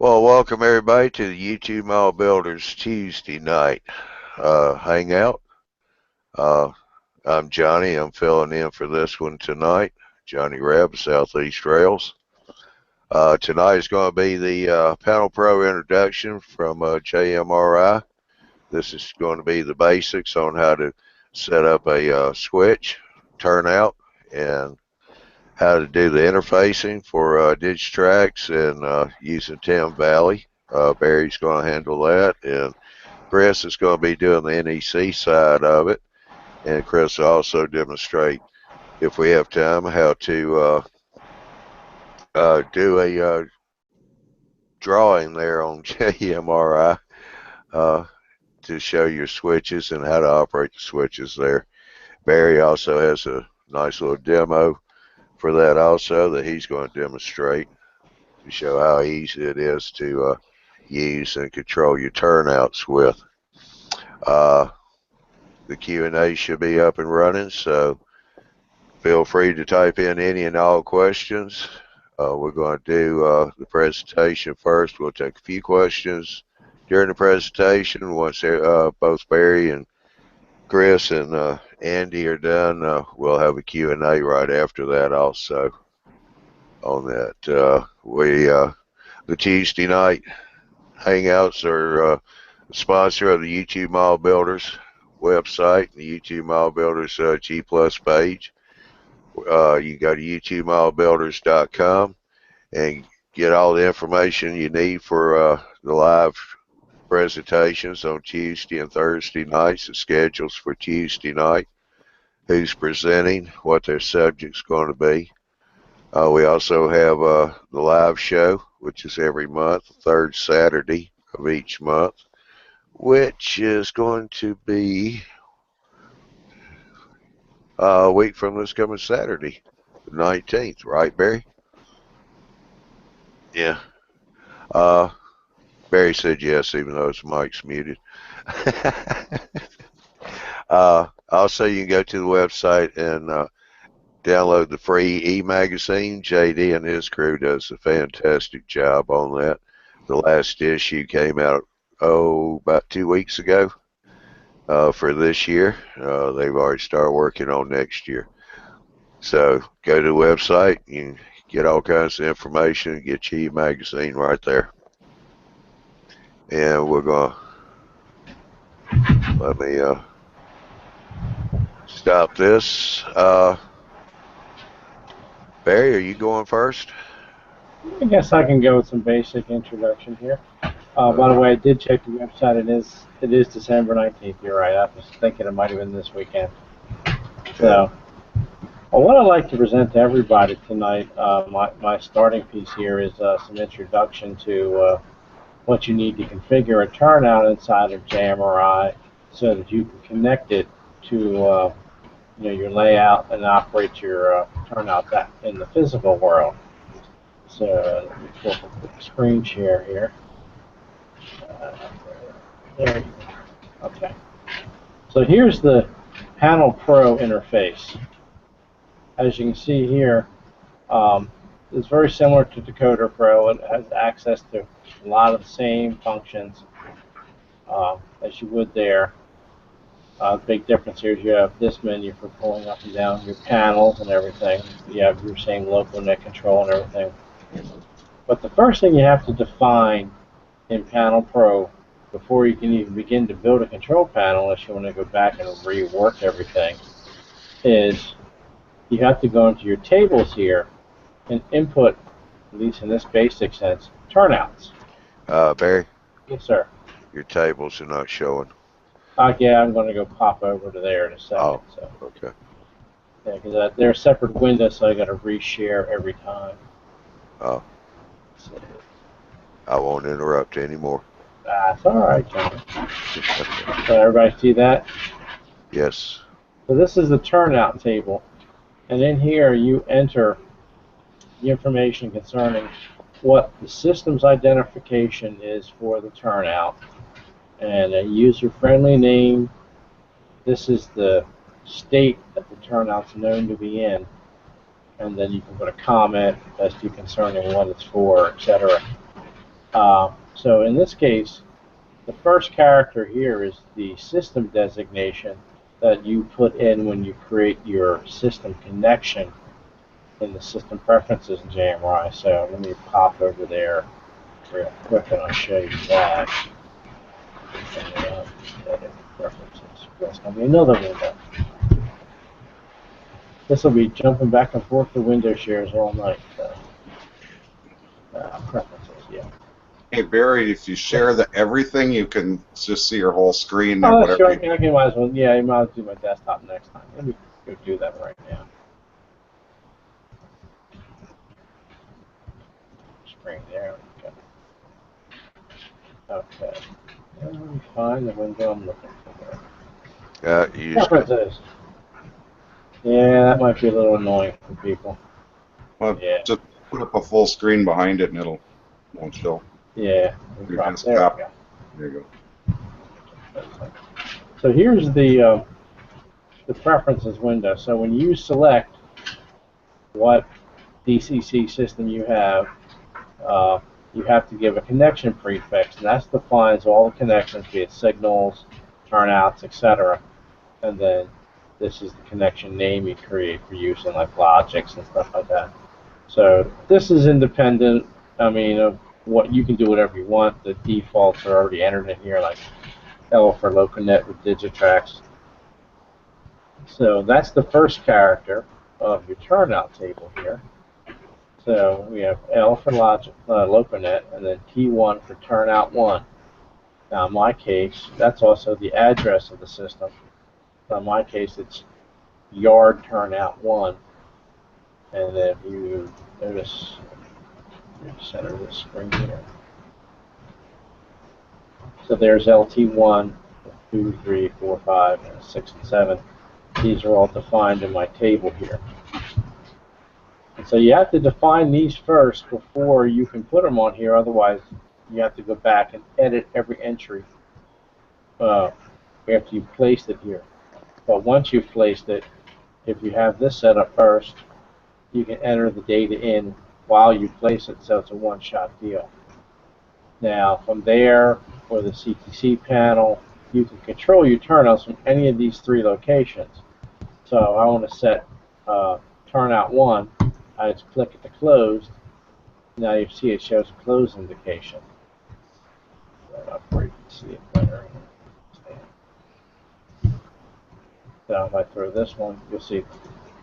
Well, welcome everybody to the YouTube Mall Builders Tuesday night hangout. Uh, I'm Johnny. I'm filling in for this one tonight. Johnny Reb, Southeast Rails. Tonight is going to be the Panel Pro introduction from JMRI. This is going to be the basics on how to set up a switch, turnout, and how to do the interfacing for Digitrax and using Tim Valley. Barry's going to handle that, and Chris is going to be doing the NEC side of it. And Chris will also demonstrate, if we have time, how to do a drawing there on JMRI to show your switches and how to operate the switches there. Barry also has a nice little demo for that also that he's going to demonstrate to show how easy it is to use and control your turnouts with. The Q&A should be up and running, so feel free to type in any and all questions. We're going to do the presentation first. We'll take a few questions during the presentation. Once both Barry and Chris and Andy are done, we'll have a Q&A right after that also on that. The Tuesday night hangouts are a sponsor of the YouTube Mall Builders website, the YouTube Mall Builders G Plus page. You go to YouTubeMallBuilders.com and get all the information you need for the live presentations on Tuesday and Thursday nights, the schedules for Tuesday night, who's presenting, what their subject's going to be. We also have the live show, which is every month, the third Saturday of each month, which is going to be a week from this coming Saturday, the 19th, right, Barry? Yeah. Barry said yes, even though his mic's muted. Also, you can go to the website and download the free e-magazine. JD and his crew does a fantastic job on that. The last issue came out, about 2 weeks ago for this year. They've already started working on next year. So go to the website, you can get all kinds of information, get your e-magazine right there. And we're going to, let me stop this. Barry, are you going first? I guess I can go with some basic introduction here. By the way, I did check the website. It is December 19th. You're right. I was thinking it might have been this weekend. So, well, what I'd like to present to everybody tonight, my starting piece here is some introduction to what you need to configure a turnout inside of JMRI so that you can connect it to your layout and operate your turnout in the physical world. So let me pull up a quick screen share here. There you go. Okay. So here's the Panel Pro interface. As you can see here, it's very similar to Decoder Pro. It has access to a lot of the same functions as you would there. Big difference here is you have this menu for pulling up and down your panels and everything. You have your same local net control and everything. But the first thing you have to define in Panel Pro before you can even begin to build a control panel, unless you want to go back and rework everything, is you have to go into your tables here and input, at least in this basic sense, turnouts. Barry? Yes, sir. Your tables are not showing. Yeah, I'm going to go pop over to there in a second. Oh, so. Okay. Yeah, because they're separate windows, so I got to reshare every time. Oh. So. I won't interrupt anymore. That's all right, John. So everybody see that? Yes. So this is the turnout table, and in here you enter the information concerning what the system's identification is for the turnout, and a user-friendly name. This is the state that the turnout's known to be in, and then you can put a comment as to concerning what it's for, etc. So in this case, the first character here is the system designation that you put in when you create your system connection in the system preferences in JMRI. So let me pop over there real quick and I'll show you that. And, edit preferences. That's going to be another window. This will be jumping back and forth to window shares all night. So, preferences, yeah. Hey Barry, if you share the everything, you can just see your whole screen or Oh, whatever. sure. I might as well. Yeah, I might as well do my desktop next time. Let me go do that right now. Screen there. Okay. Let me find the window I'm looking for. You just Preferences. Yeah, that might be a little annoying for people. Well, Yeah. just put up a full screen behind it and won't show. Yeah. Your There we desktop. go. There you go. So here's the preferences window. So when you select what DCC system you have to give a connection prefix, and that defines all the connections, be it signals, turnouts, etc. And then this is the connection name you create for use in like logics and stuff like that. So this is independent. I mean, of what you can do whatever you want. The defaults are already entered in here, like L for LocoNet with Digitrax. So that's the first character of your turnout table here. So we have L for LocoNet, and then T1 for turnout 1. Now in my case, that's also the address of the system. So in my case, it's yard turnout 1. And then if you notice, center of the screen here. So there's LT1, 2, 3, 4, 5, 6, and 7. These are all defined in my table here. And so you have to define these first before you can put them on here. Otherwise, you have to go back and edit every entry after you've placed it here. But once you've placed it, if you have this set up first, you can enter the data in while you place it, so it's a one-shot deal. Now, from there, for the CTC panel, you can control your turnouts from any of these 3 locations. So I want to set turnout 1. I just click at the closed. Now you see it shows a close indication. Up where you can see it better. So if I throw this one, you'll see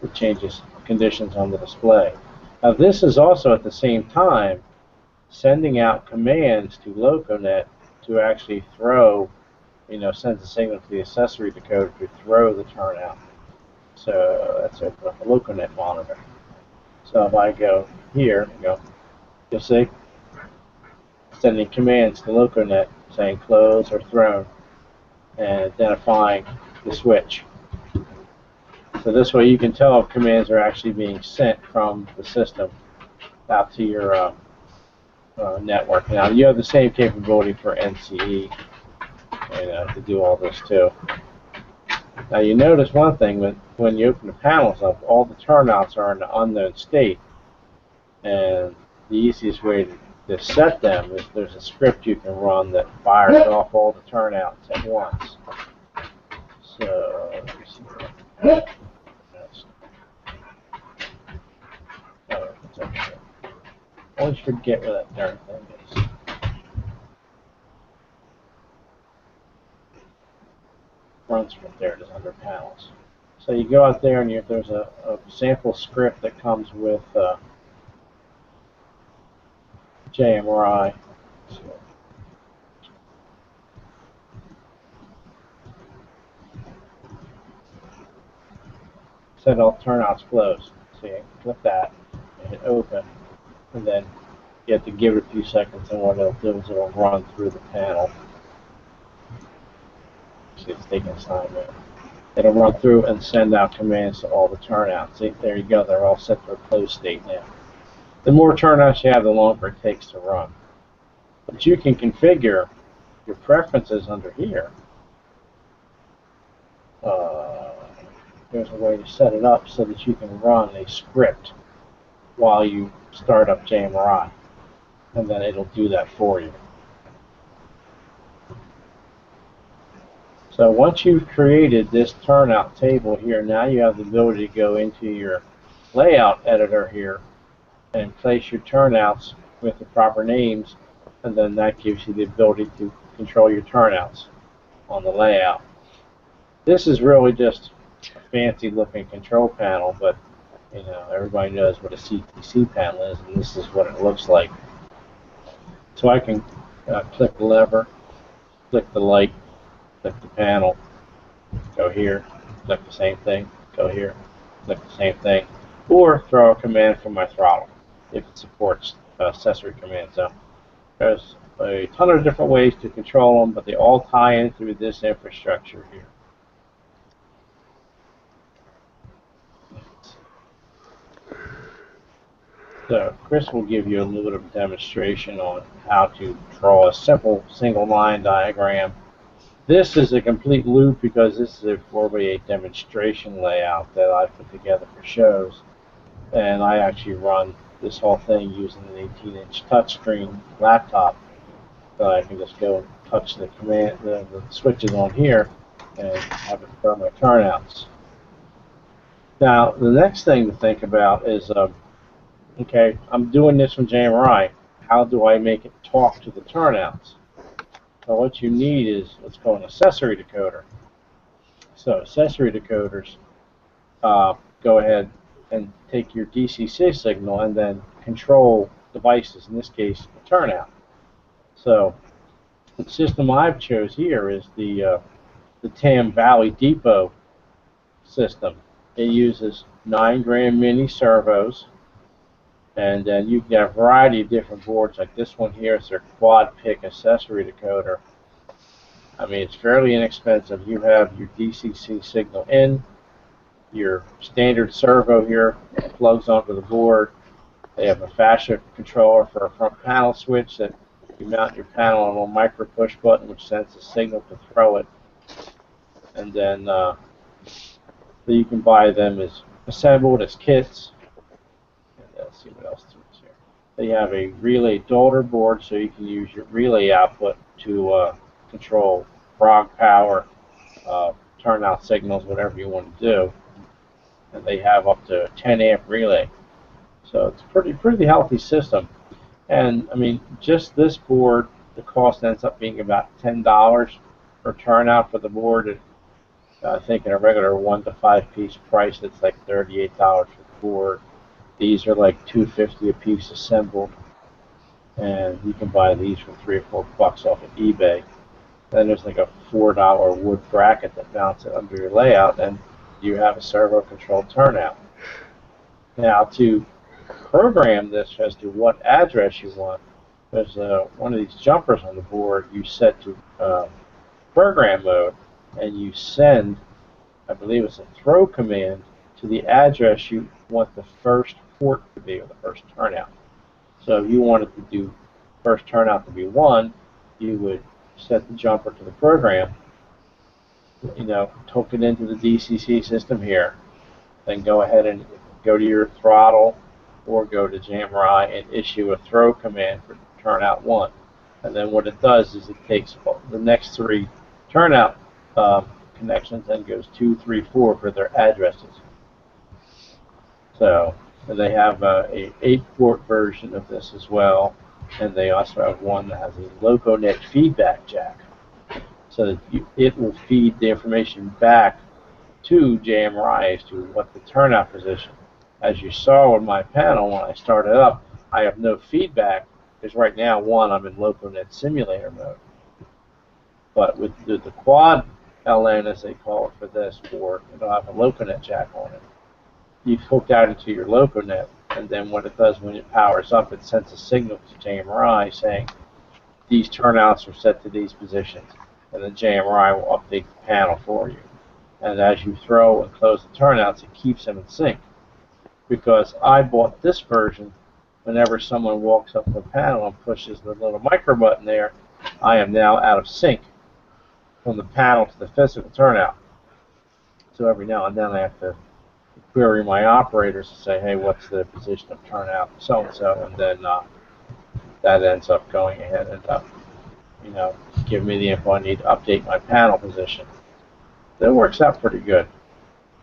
it changes conditions on the display. Now this is also at the same time sending out commands to LocoNet to actually throw, sends a signal to the accessory decoder to throw the turnout. So that's a LocoNet monitor. So if I go here, you'll see sending commands to LocoNet saying close or thrown and identifying the switch. So this way you can tell if commands are actually being sent from the system out to your network. Now you have the same capability for NCE to do all this too. Now you notice one thing, when you open the panels up, all the turnouts are in the unknown state. And the easiest way to set them is there's a script you can run that fires off all the turnouts at once. So, let me see. Oh, it's over here. I always forget where that darn thing is. Runs from there, it is under panels. So you go out there and there's a sample script that comes with JMRI. Set all turnouts closed. So you click that and hit open, and then you have to give it a few seconds, and what it'll do is it'll run through the panel. See, it's taking its time there. It'll run through and send out commands to all the turnouts. See, there you go. They're all set to a closed state now. The more turnouts you have, the longer it takes to run. But you can configure your preferences under here. There's a way to set it up so that you can run a script while you start up JMRI. and then it'll do that for you. So once you've created this turnout table here, now you have the ability to go into your layout editor here and place your turnouts with the proper names, and then that gives you the ability to control your turnouts on the layout. This is really just a fancy looking control panel, but you know, everybody knows what a CTC panel is, and this is what it looks like. So I can click the lever, click the light, click the panel, go here, click the same thing, go here, click the same thing, or throw a command from my throttle if it supports accessory commands. So there's a ton of different ways to control them, but they all tie in through this infrastructure here. So Chris will give you a little bit of a demonstration on how to draw a simple single line diagram. This is a complete loop because this is a 4x8 demonstration layout that I put together for shows. And I actually run this whole thing using an 18-inch touchscreen laptop. So I can just go and touch the command, the switches on here, and have it throw my turnouts. Now, the next thing to think about is, okay, I'm doing this from JMRI. How do I make it talk to the turnouts? So what you need is what's called an accessory decoder. So accessory decoders go ahead and take your DCC signal and then control devices, in this case, the turnout. So the system I've chose here is the TAM Valley Depot system. It uses 9-gram mini servos, and then you can get a variety of different boards. Like this one here is their quad pick accessory decoder. I mean, it's fairly inexpensive. You have your DCC signal in, your standard servo here plugs onto the board. They have a fascia controller for a front panel switch that you mount your panel on a little micro push button, which sends a signal to throw it. And then so you can buy them as assembled as kits. And let's see what else there is here. They have a relay daughter board, so you can use your relay output to control frog power, turnout signals, whatever you want to do. And they have up to a 10 amp relay. So it's a pretty healthy system. And I mean, just this board, the cost ends up being about $10 per turnout for the board. I think in a regular 1 to 5 piece price, it's like $38 for the board. These are like $2.50 a piece assembled, and you can buy these for $3 or $4 off of eBay. Then there's like a $4 wood bracket that mounts it under your layout, and you have a servo-controlled turnout. Now, to program this as to what address you want, there's one of these jumpers on the board you set to program mode, and you send, I believe it's a throw command, to the address you want the first port to be, or the first turnout. So if you wanted to do first turnout to be 1, you would set the jumper to the program, you know, hook it into the DCC system here, then go ahead and go to your throttle or go to JMRI and issue a throw command for turnout 1. And then what it does is it takes the next 3 turnout connections and goes 2, 3, 4 for their addresses. So they have a 8-port version of this as well, and they also have one that has a LocoNet feedback jack, so that it will feed the information back to JMRI as to what the turnout position. As you saw on my panel when I started up, I have no feedback because right now, I'm in LocoNet simulator mode. But with the quad LN, as they call it for this board, it'll have a LocoNet jack on it. You've hooked out into your LocoNet, and then what it does when it powers up, it sends a signal to JMRI saying these turnouts are set to these positions, and then JMRI will update the panel for you. And as you throw and close the turnouts, it keeps them in sync. Because I bought this version, whenever someone walks up to the panel and pushes the little micro button there, I am now out of sync from the panel to the physical turnout. So every now and then I have to query my operators to say, hey, what's the position of turnout so-and-so, and then that ends up going ahead and you know, giving me the info I need to update my panel position. That works out pretty good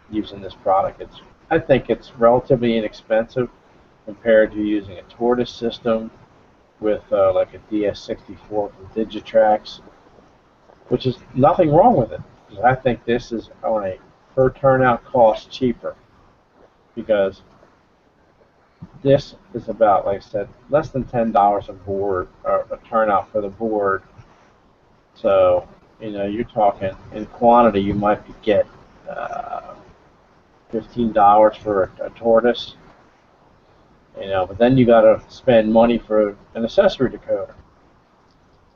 using this product. I think it's relatively inexpensive compared to using a Tortoise system with like a DS64 from Digitrax, which is nothing wrong with it. I think this is on a per turnout cost cheaper, because this is about, like I said, less than $10 a board, or a turnout for the board. So, you know, you're talking in quantity, you might get $15 for a Tortoise, you know, but then you got to spend money for an accessory decoder.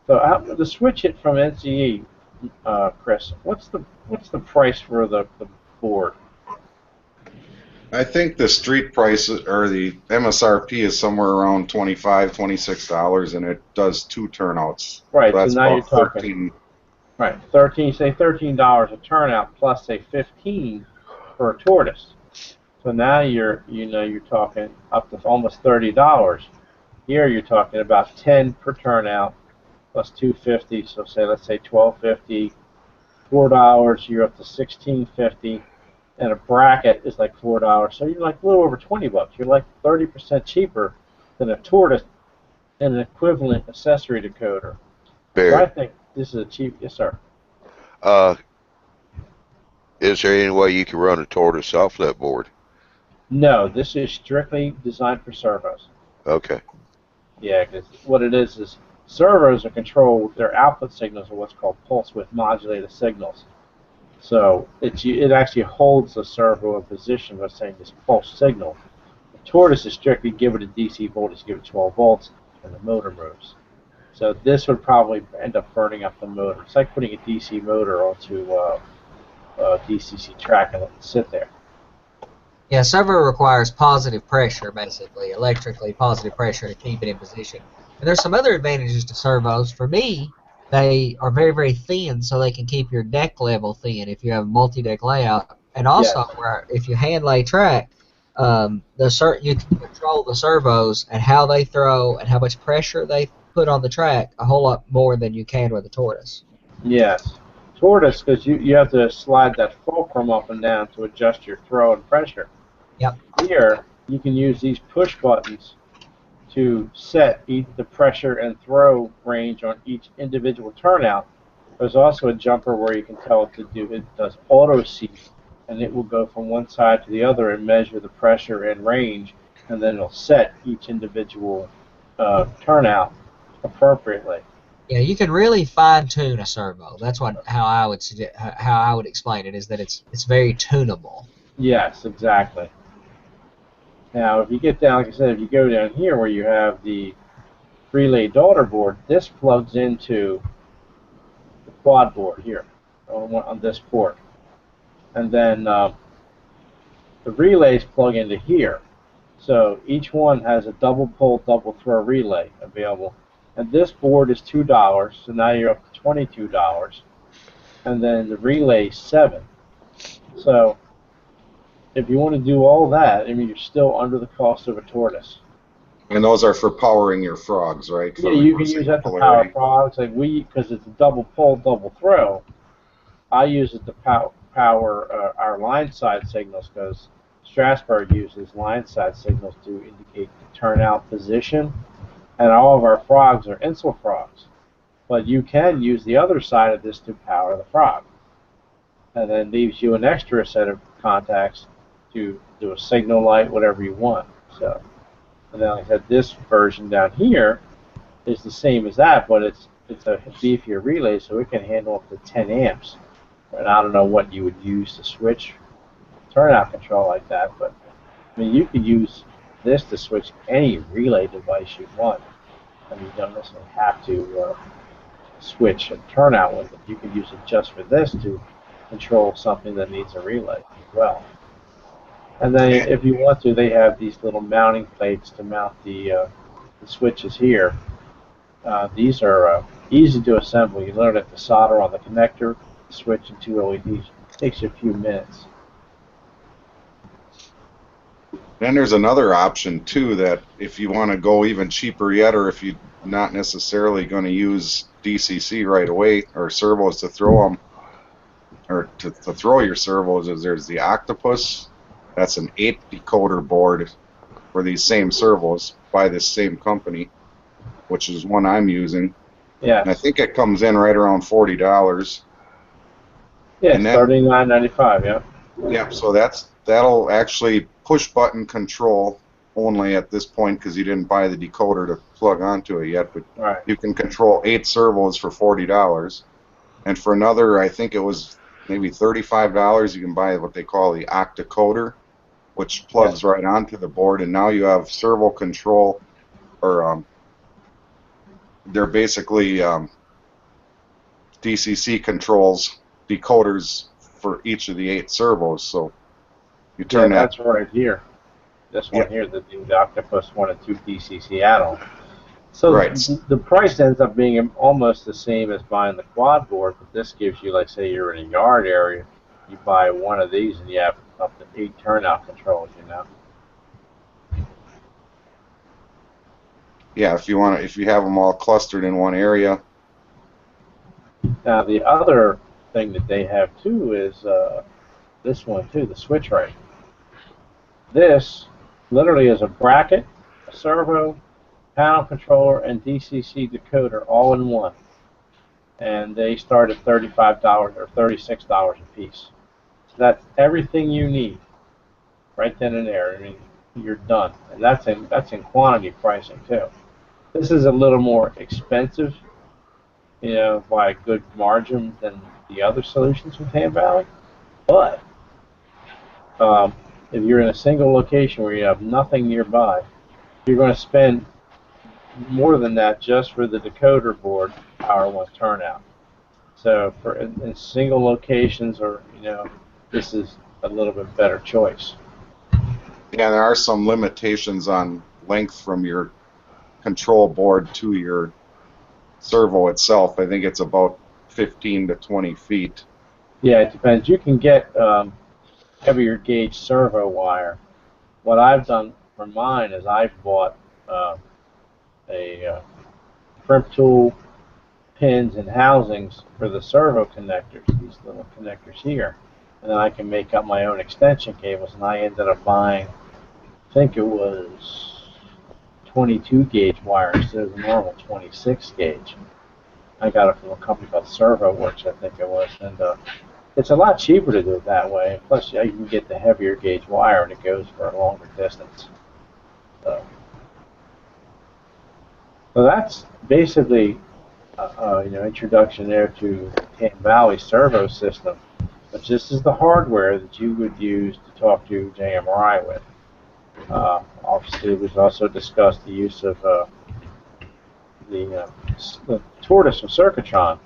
So the switch hit from NCE, Chris, what's the price for the board? I think the street price or the MSRP is somewhere around $25, $26, and it does 2 turnouts. Right. So that's so now you're about talking 13. Right, 13. Say $13 a turnout plus say 15 for a Tortoise. So now you're talking up to almost $30. Here you're talking about 10 per turnout plus 250. So let's say $12.50, $4. You're up to $16.50, and a bracket is like $4. So you're like a little over $20. You're like 30% cheaper than a Tortoise and an equivalent accessory decoder. So I think this is a cheap. Yes, sir. Is there any way you can run a Tortoise off that board? No, this is strictly designed for servos. Okay. Yeah, because what it is servos are controlled. Their output signals are what's called pulse width modulated signals. So it actually holds the servo in position by saying this pulse signal. The Tortoise is strictly give it a DC voltage, give it 12 volts, and the motor moves. So this would probably end up burning up the motor. It's like putting a DC motor onto a DCC track and let it sit there. Yeah, servo requires positive pressure, basically, electrically positive pressure to keep it in position. And there's some other advantages to servos. For me, they are very, very thin, so they can keep your deck level thin if you have a multi-deck layout. And also, if you hand lay track, you can control the servos and how they throw and how much pressure they put on the track a whole lot more than you can with a Tortoise. Yes. Tortoise, because you have to slide that fulcrum up and down to adjust your throw and pressure. Yep. Here, you can use these push buttons to set the pressure and throw range on each individual turnout. There's also a jumper where you can tell it does auto seat, and it will go from one side to the other and measure the pressure and range, and then it'll set each individual turnout appropriately. Yeah, you can really fine-tune a servo. That's how I would explain it, is that it's very tunable. Yes, exactly. Now, if you get down, like I said, if you go down here where you have the relay daughter board, this plugs into the quad board here on this port. And then the relays plug into here. So each one has a double pull, double throw relay available. And this board is $2, so now you're up to $22. And then the relay $7. So if you want to do all that, I mean, you're still under the cost of a Tortoise. And those are for powering your frogs, right? Yeah, you can use that to power frogs. Like because it's a double pull, double throw, I use it to power our line side signals, because Strasbourg uses line side signals to indicate the turnout position, and all of our frogs are insel frogs. But you can use the other side of this to power the frog, and then leaves you an extra set of contacts to do a signal light, whatever you want. So, and then like I said, this version down here is the same as that, but it's a beefier relay, so it can handle up to 10 amps. And I don't know what you would use to switch turnout control like that, but I mean, you could use this to switch any relay device you want. I mean, you don't necessarily have to switch a turnout with it. You could use it just for this to control something that needs a relay as well. And then if you want to, they have these little mounting plates to mount the switches here. These are easy to assemble. You learn it to solder on the connector, the switch, and 2 LEDs. It takes you a few minutes. Then there's another option too, that if you want to go even cheaper yet, or if you're not necessarily going to use DCC right away or servos to throw them, or to throw your servos, is there's the Octopus. That's an 8 decoder board for these same servos by this same company, which is one I'm using. Yeah. And I think it comes in right around $40. Yeah, And it's then, $39.95. Yeah. yeah, so that'll actually push button control only at this point because you didn't buy the decoder to plug onto it yet. But Right. you can control 8 servos for $40, and for another, I think it was maybe $35, you can buy what they call the Octacoder, which plugs right onto the board, and now you have servo control, or they're basically DCC controls, decoders for each of the 8 servos. So you turn that. That's right here. This one here, the Octopus 1 and 2 DCC add-on. So Right. the price ends up being almost the same as buying the quad board, but this gives you, like, say you're in a yard area, you buy one of these and you have up to 8 turnout controls, you know. Yeah, if you have them all clustered in one area. Now the other thing that they have too is this one too, the switch rate. This literally is a bracket, a servo, panel controller, and DCC decoder all in one. And they start at $35 or $36 a piece. So that's everything you need right then and there. I mean, you're done. And that's in quantity pricing too. This is a little more expensive, you know, by a good margin than the other solutions from Tam Valley. But if you're in a single location where you have nothing nearby, you're going to spend more than that just for the decoder board power one turnout. So for in single locations, or, you know, this is a little bit better choice. Yeah, there are some limitations on length from your control board to your servo itself. I think it's about 15 to 20 feet. Yeah, it depends. You can get heavier gauge servo wire. What I've done for mine is I've bought a crimp tool, pins, and housings for the servo connectors, these little connectors here. And then I can make up my own extension cables, and I ended up buying, I think it was 22 gauge wire instead of the normal 26 gauge. I got it from a company called Servo Works, I think it was, and it's a lot cheaper to do it that way. Plus, you can get the heavier gauge wire, and it goes for a longer distance. So that's basically, you know, introduction there to Tam Valley servo system. But this is the hardware that you would use to talk to JMRI with. Obviously, we've also discussed the use of the Tortoise from Circuitron.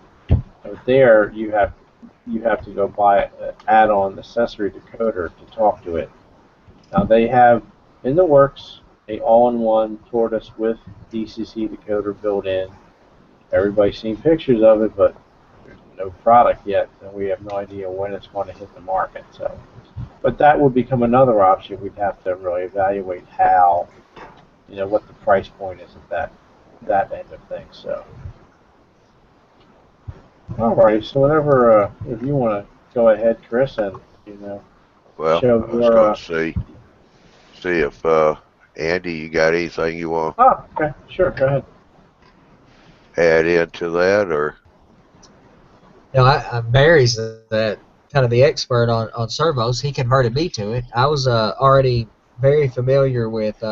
There, you have to go buy an add-on accessory decoder to talk to it. Now they have in the works a all-in-one Tortoise with DCC decoder built in. Everybody's seen pictures of it, but there's no product yet, and we have no idea when it's going to hit the market. So, but that would become another option. We'd have to really evaluate how, you know, what the price point is at that end of things. So, all right. So whatever, if you want to go ahead, Chris, and, you know, Well, show I was your. going to see if Andy, you got anything you want Oh, okay. Sure. Go ahead. to add into that, or? You know, Barry's the kind of the expert on servos. He converted me to it. I was already very familiar with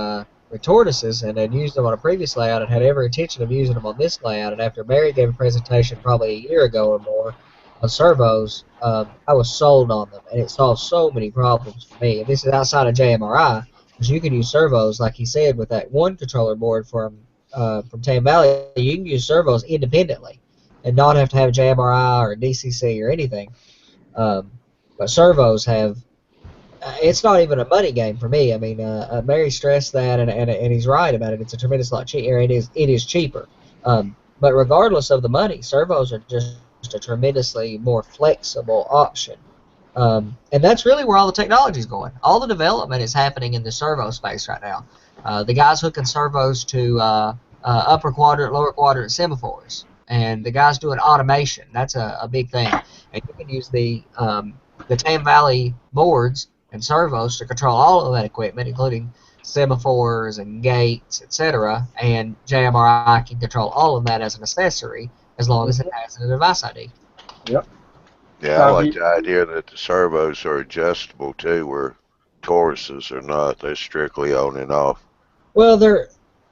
tortoises and had used them on a previous layout and had every intention of using them on this layout. And after Barry gave a presentation probably a year ago or more on servos, I was sold on them, and it solved so many problems for me. And this is outside of JMRI, because you can use servos, like he said, with that one controller board from Tam Valley. You can use servos independently and not have to have a JMRI or a DCC or anything. But servos have, it's not even a money game for me. I mean, Mary stressed that, and he's right about it. It's a tremendous lot cheaper. It is cheaper. But regardless of the money, servos are just a tremendously more flexible option. And that's really where all the technology is going. All the development is happening in the servo space right now. The guys hooking servos to upper quadrant, lower quadrant semaphores, and the guys doing automation. That's a big thing. And you can use the Tam Valley boards and servos to control all of that equipment, including semaphores and gates, etc. And JMRI can control all of that as an accessory as long as it has a device ID. Yep. Yeah, I like the idea that the servos are adjustable too, where tortoises are not. They're strictly on and off. Well,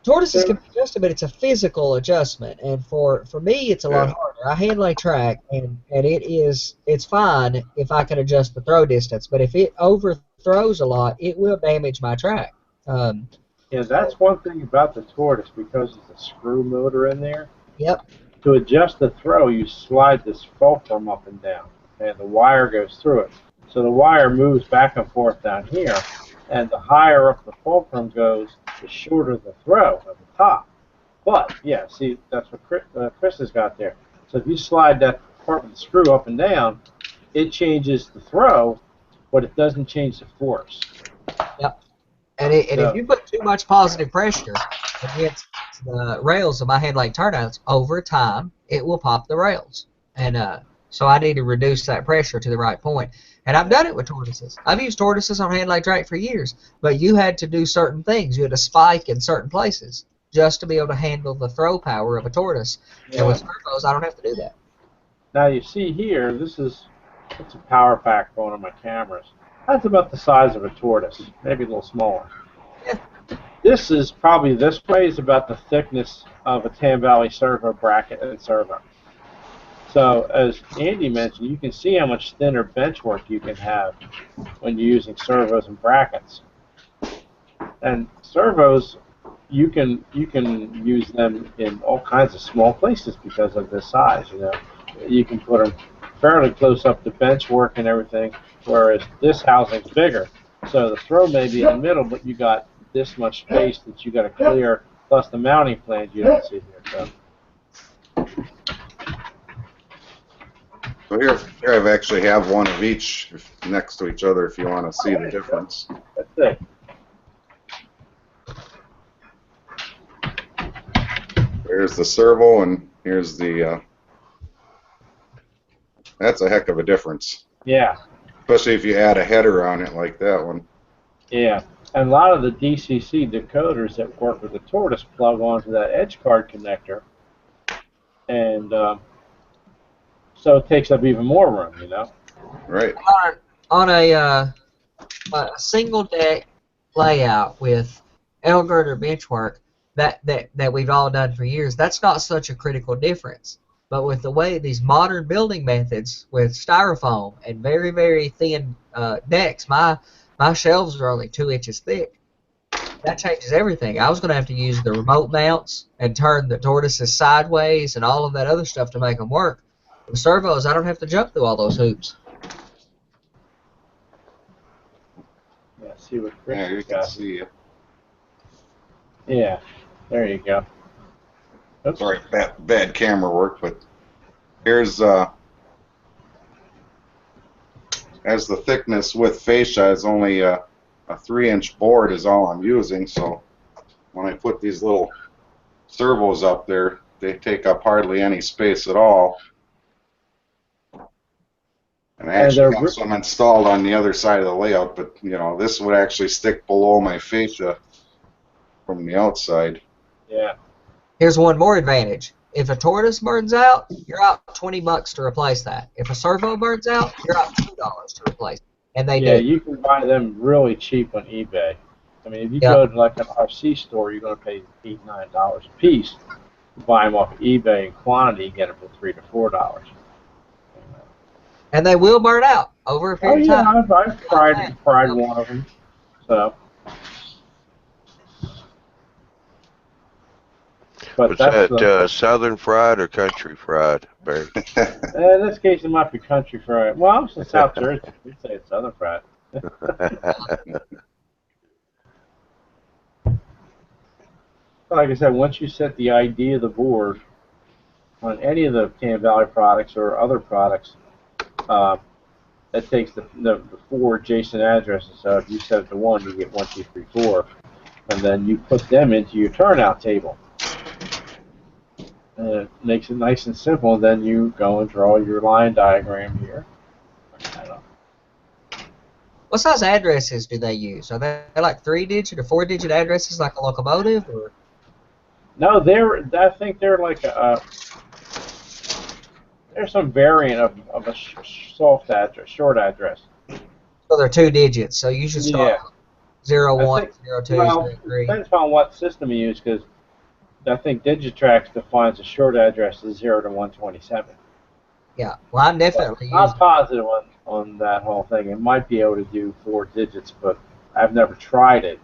tortoises can be adjusted, but it's a physical adjustment, and for me, it's a lot harder. I hand lay track, and it's fine if I can adjust the throw distance, but if it overthrows a lot, it will damage my track. Yeah, that's one thing about the tortoise, because there's a screw motor in there. Yep. To adjust the throw, you slide this fulcrum up and down, and the wire goes through it. So the wire moves back and forth down here, and the higher up the fulcrum goes, the shorter the throw at the top. But, yeah, see, that's what Chris has got there. So if you slide that part with the screw up and down, it changes the throw, but it doesn't change the force. Yep. And if you put too much positive pressure against the rails of my headlight turnouts, over time, it will pop the rails. And so I need to reduce that pressure to the right point. And I've done it with tortoises. I've used tortoises on headlight track for years, but you had to do certain things. You had to spike in certain places just to be able to handle the throw power of a tortoise. Yeah. And with servos, I don't have to do that. Now you see here, it's a power pack for one of my cameras. That's about the size of a tortoise, maybe a little smaller. Yeah. This is probably this way is about the thickness of a Tam Valley servo bracket and servo. So as Andy mentioned, you can see how much thinner bench work you can have when you're using servos and brackets. And servos, you can use them in all kinds of small places because of this size. You know, you can put them fairly close up to bench work and everything, whereas this housing's bigger. So the throw may be in the middle, but you got this much space that you got to clear, plus the mounting plans you don't see here. So here I actually have one of each next to each other if you want to see the difference. That's it. Here's the servo, and here's the. That's a heck of a difference. Yeah. Especially if you add a header on it like that one. Yeah. And a lot of the DCC decoders that work with the tortoise plug onto that edge card connector, and so it takes up even more room, you know. Right. On a single deck layout with L girder bench work that we've all done for years, that's not such a critical difference. But with the way these modern building methods with styrofoam and very, very thin decks, my shelves are only 2 inches thick. That changes everything. I was going to have to use the remote mounts and turn the tortoises sideways and all of that other stuff to make them work. With servos, I don't have to jump through all those hoops. Yeah, see what Chris Yeah, you can see it. Yeah, there you go. Oops. Sorry, bad camera work, but here's as the thickness with fascia is only a 3-inch board is all I'm using, so when I put these little servos up there, they take up hardly any space at all. And I actually have some installed on the other side of the layout, but you know, this would actually stick below my fascia from the outside. Yeah. Here's one more advantage. If a tortoise burns out, you're out $20 to replace that. If a servo burns out, you're out $2 to replace it. And they do. You can buy them really cheap on eBay. I mean, if you go to like an RC store, you're going to pay $8, $9 a piece. You buy them off of eBay in quantity, you get them for $3 to $4. And they will burn out over a period of time. I've tried one of them. So. But was that Southern fried or country fried, Barry? In this case, it might be country fried. Well, I'm from South Jersey. We'd say it's Southern fried. Like I said, once you set the ID of the board on any of the Tam Valley products or other products, that takes the 4 adjacent addresses. So if you set it to 1, you get 1, 2, 3, 4, and then you put them into your turnout table. And it makes it nice and simple. And then you go and draw your line diagram here. What size addresses do they use? Are they like 3-digit or 4-digit addresses like a locomotive? Or? No, I think they're like there's some variant of a soft address, short address. So they're 2 digits. So you should start 0, 1, 0, 2, well, 0, 3. It depends upon what system you use, because I think Digitrax defines a short address as 0 to 127. Yeah, well, I'm definitely not positive on that whole thing. It might be able to do 4 digits, but I've never tried it.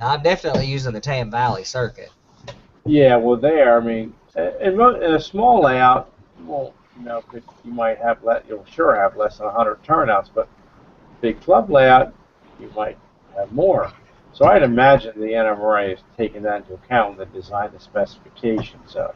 I'm definitely using the Tam Valley circuit. Yeah, well, I mean, in a small layout, well, you might have you'll sure have less than 100 turnouts, but big club layout, you might have more. So I'd imagine the NMRA is taking that into account when they design the specification. So.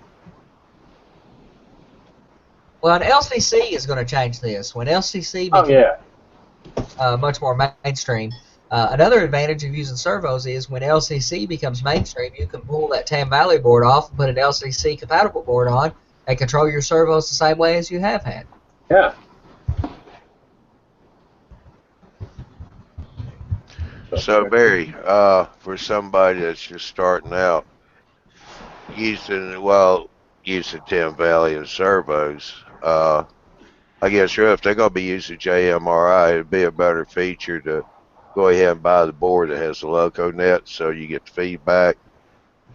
Well, an LCC is going to change this. When LCC becomes much more mainstream, another advantage of using servos is when LCC becomes mainstream, you can pull that Tam Valley board off and put an LCC compatible board on and control your servos the same way as you have had. Yeah. So Barry, for somebody that's just starting out, using Tam Valley and servos, I guess if they're going to be using JMRI, it'd be a better feature to go ahead and buy the board that has the LocoNet, so you get the feedback.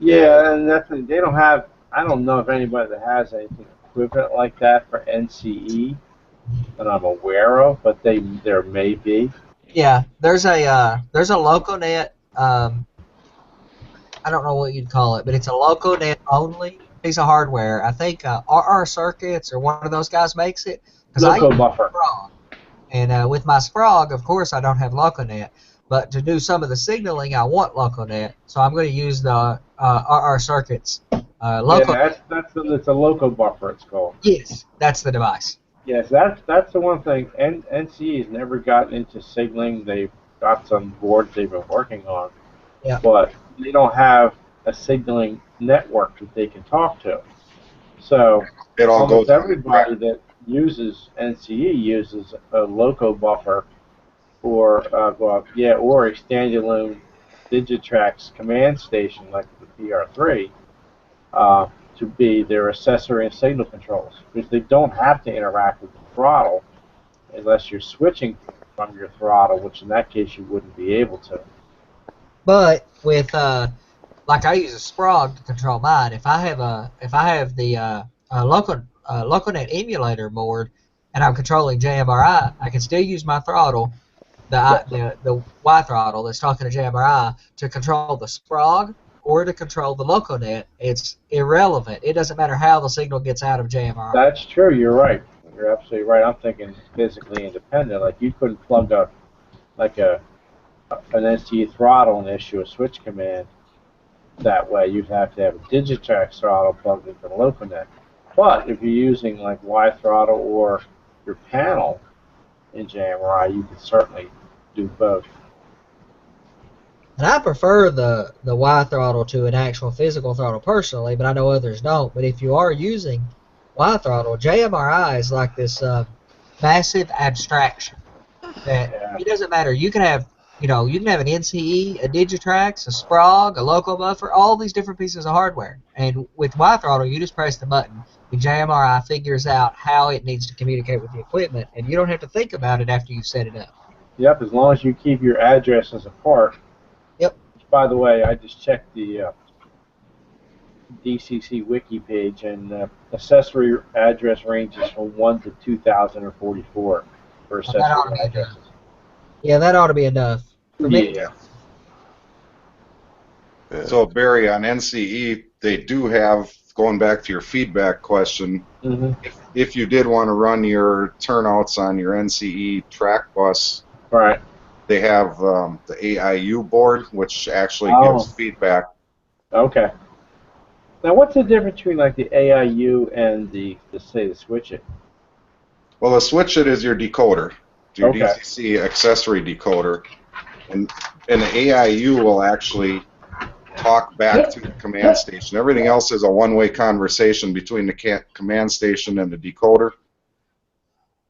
Yeah, and definitely they don't have. I don't know if anybody that has anything equivalent like that for NCE that I'm aware of, but there may be. Yeah, there's a LocoNet. I don't know what you'd call it, but it's a LocoNet only piece of hardware. I think RR Circuits or one of those guys makes it. Loco buffer. And with my Sprague, of course, I don't have LocoNet. But to do some of the signaling, I want LocoNet. So I'm going to use the RR Circuits LocoNet. Yeah, it's a Loco buffer, it's called. Yes, that's the device. Yes, that's the one thing. NCE has never gotten into signaling. They've got some boards they've been working on. Yeah. But they don't have a signaling network that they can talk to. So almost everybody that uses NCE uses a Loco buffer or a standalone Digitrax command station like the PR3 to be their accessory and signal controls, because they don't have to interact with the throttle unless you're switching from your throttle, which in that case you wouldn't be able to. But with like I use a Sprague to control mine. If I have the LocoNet emulator board and I'm controlling JMRI, I can still use my throttle, the Y throttle that's talking to JMRI, to control the Sprague or to control the LocoNet. It's irrelevant. It doesn't matter how the signal gets out of JMRI. That's true. You're right. You're absolutely right. I'm thinking physically independent. Like you couldn't plug an NCE throttle and issue a switch command that way. You'd have to have a Digitrax throttle plugged into the LocoNet. But if you're using like Y throttle or your panel in JMRI, you can certainly do both. And I prefer the Y throttle to an actual physical throttle personally, but I know others don't. But if you are using Y throttle, JMRI is like this massive abstraction that it doesn't matter. You can have an NCE, a Digitrax, a Sprague, a Loco buffer, all these different pieces of hardware. And with Y throttle, you just press the button. The JMRI figures out how it needs to communicate with the equipment, and you don't have to think about it after you've set it up. Yep, as long as you keep your addresses apart. Yep. By the way, I just checked the DCC wiki page, and accessory address ranges from 1 to 2,044 for accessory addresses. Yeah, that ought to be enough. For me. Yeah. So Barry, on NCE, they do have, going back to your feedback question, if you did want to run your turnouts on your NCE track bus, right, they have the AIU board, which actually gives feedback. Okay. Now, what's the difference between like the AIU and the switching? Well, a switch it is your decoder, your Okay. DCC accessory decoder, and the AIU will actually talk back to the command station. Everything else is a one-way conversation between the command station and the decoder.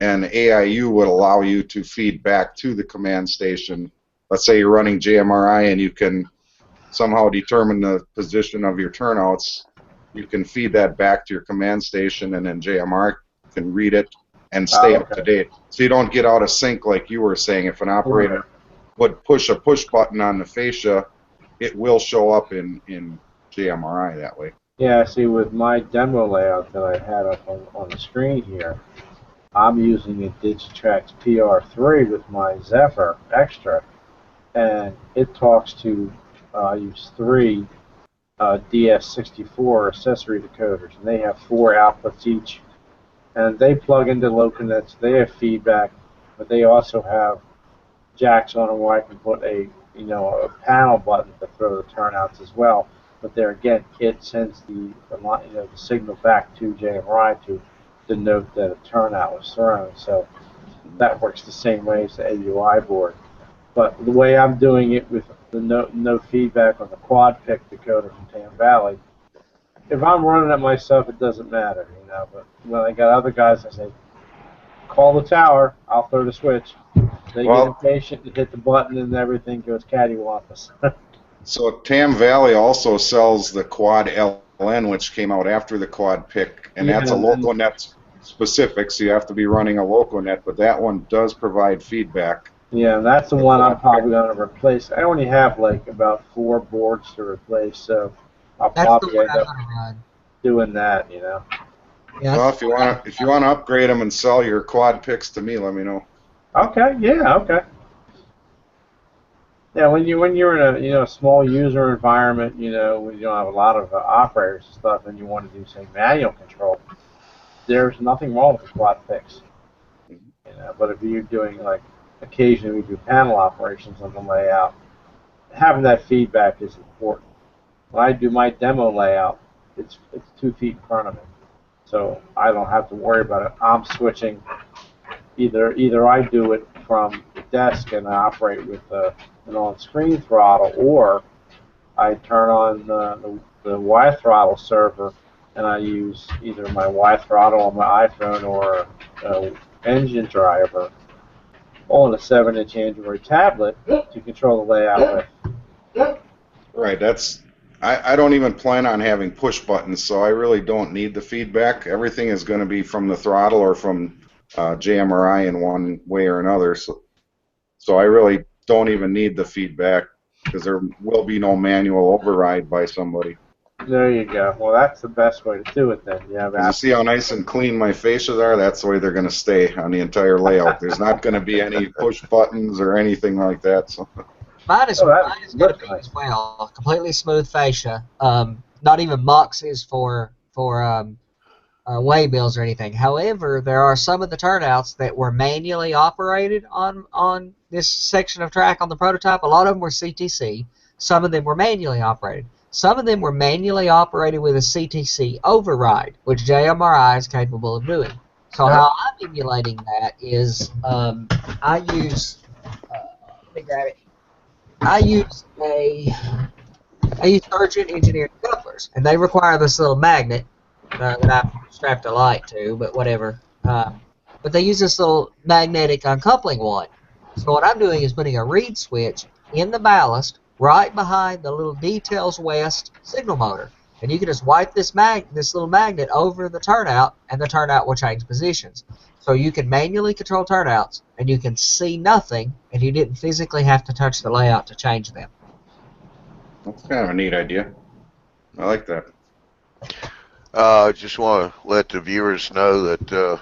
And the AIU would allow you to feed back to the command station. Let's say you're running JMRI and you can somehow determine the position of your turnouts. You can feed that back to your command station, and then JMRI can read it and stay up to date. So you don't get out of sync like you were saying. If an operator would push a push button on the fascia, it will show up in JMRI that way. Yeah, see, with my demo layout that I had up on the screen here, I'm using a Digitrax PR3 with my Zephyr Extra, and it talks to, I use 3 DS64 accessory decoders, and they have 4 outputs each, and they plug into local nets. They have feedback, but they also have jacks on them where I can put a panel button to throw the turnouts as well. But there again, it sends the signal back to JMRI to denote that a turnout was thrown. So that works the same way as the AUI board. But the way I'm doing it with the no feedback on the quad pick decoder from Tam Valley, if I'm running it myself, it doesn't matter, But when I got other guys, I say, call the tower, I'll throw the switch. They get impatient and hit the button, and everything goes cattywampus. So Tam Valley also sells the Quad LN, which came out after the Quad PIC, and that's a local net specific, so you have to be running a local net, but that one does provide feedback. Yeah, that's the one I'm probably going to replace. I only have like about 4 boards to replace, so I'll probably end up doing that, Yeah, well, if you want to upgrade them and sell your Quad PICs to me, let me know. Okay, yeah, okay. Yeah, when you're in a small user environment, when you don't have a lot of operators and stuff, and you want to do say manual control, there's nothing wrong with the quad picks. But if you're doing like occasionally we do panel operations on the layout, having that feedback is important. When I do my demo layout, it's 2 feet in front of me, so I don't have to worry about it. I'm switching. Either I do it from the desk and I operate with an on-screen throttle, or I turn on the Y throttle server and I use either my Y throttle on my iPhone or engine driver on a 7-inch Android tablet to control the layout with. Right, I don't even plan on having push buttons, so I really don't need the feedback. Everything is going to be from the throttle or from JMRI in one way or another, so I really don't even need the feedback because there will be no manual override by somebody. There you go. Well, that's the best way to do it then. You see how nice and clean my fascias are? That's the way they're going to stay on the entire layout. There's not going to be any push buttons or anything like that. So. Mine is going to be as well. Completely smooth fascia. Not even muxes for way bills or anything. However, there are some of the turnouts that were manually operated on this section of track on the prototype. A lot of them were CTC. Some of them were manually operated. Some of them were manually operated with a CTC override, which JMRI is capable of doing. So how I'm emulating that is I use let me grab it. I use Urgent engineered couplers, and they require this little magnet that I've strapped a light to, but whatever. But they use this little magnetic uncoupling one. So what I'm doing is putting a reed switch in the ballast right behind the little Details West signal motor. And you can just wipe this little magnet over the turnout, and the turnout will change positions. So you can manually control turnouts, and you can see nothing, and you didn't physically have to touch the layout to change them. That's kind of a neat idea. I like that. I just want to let the viewers know that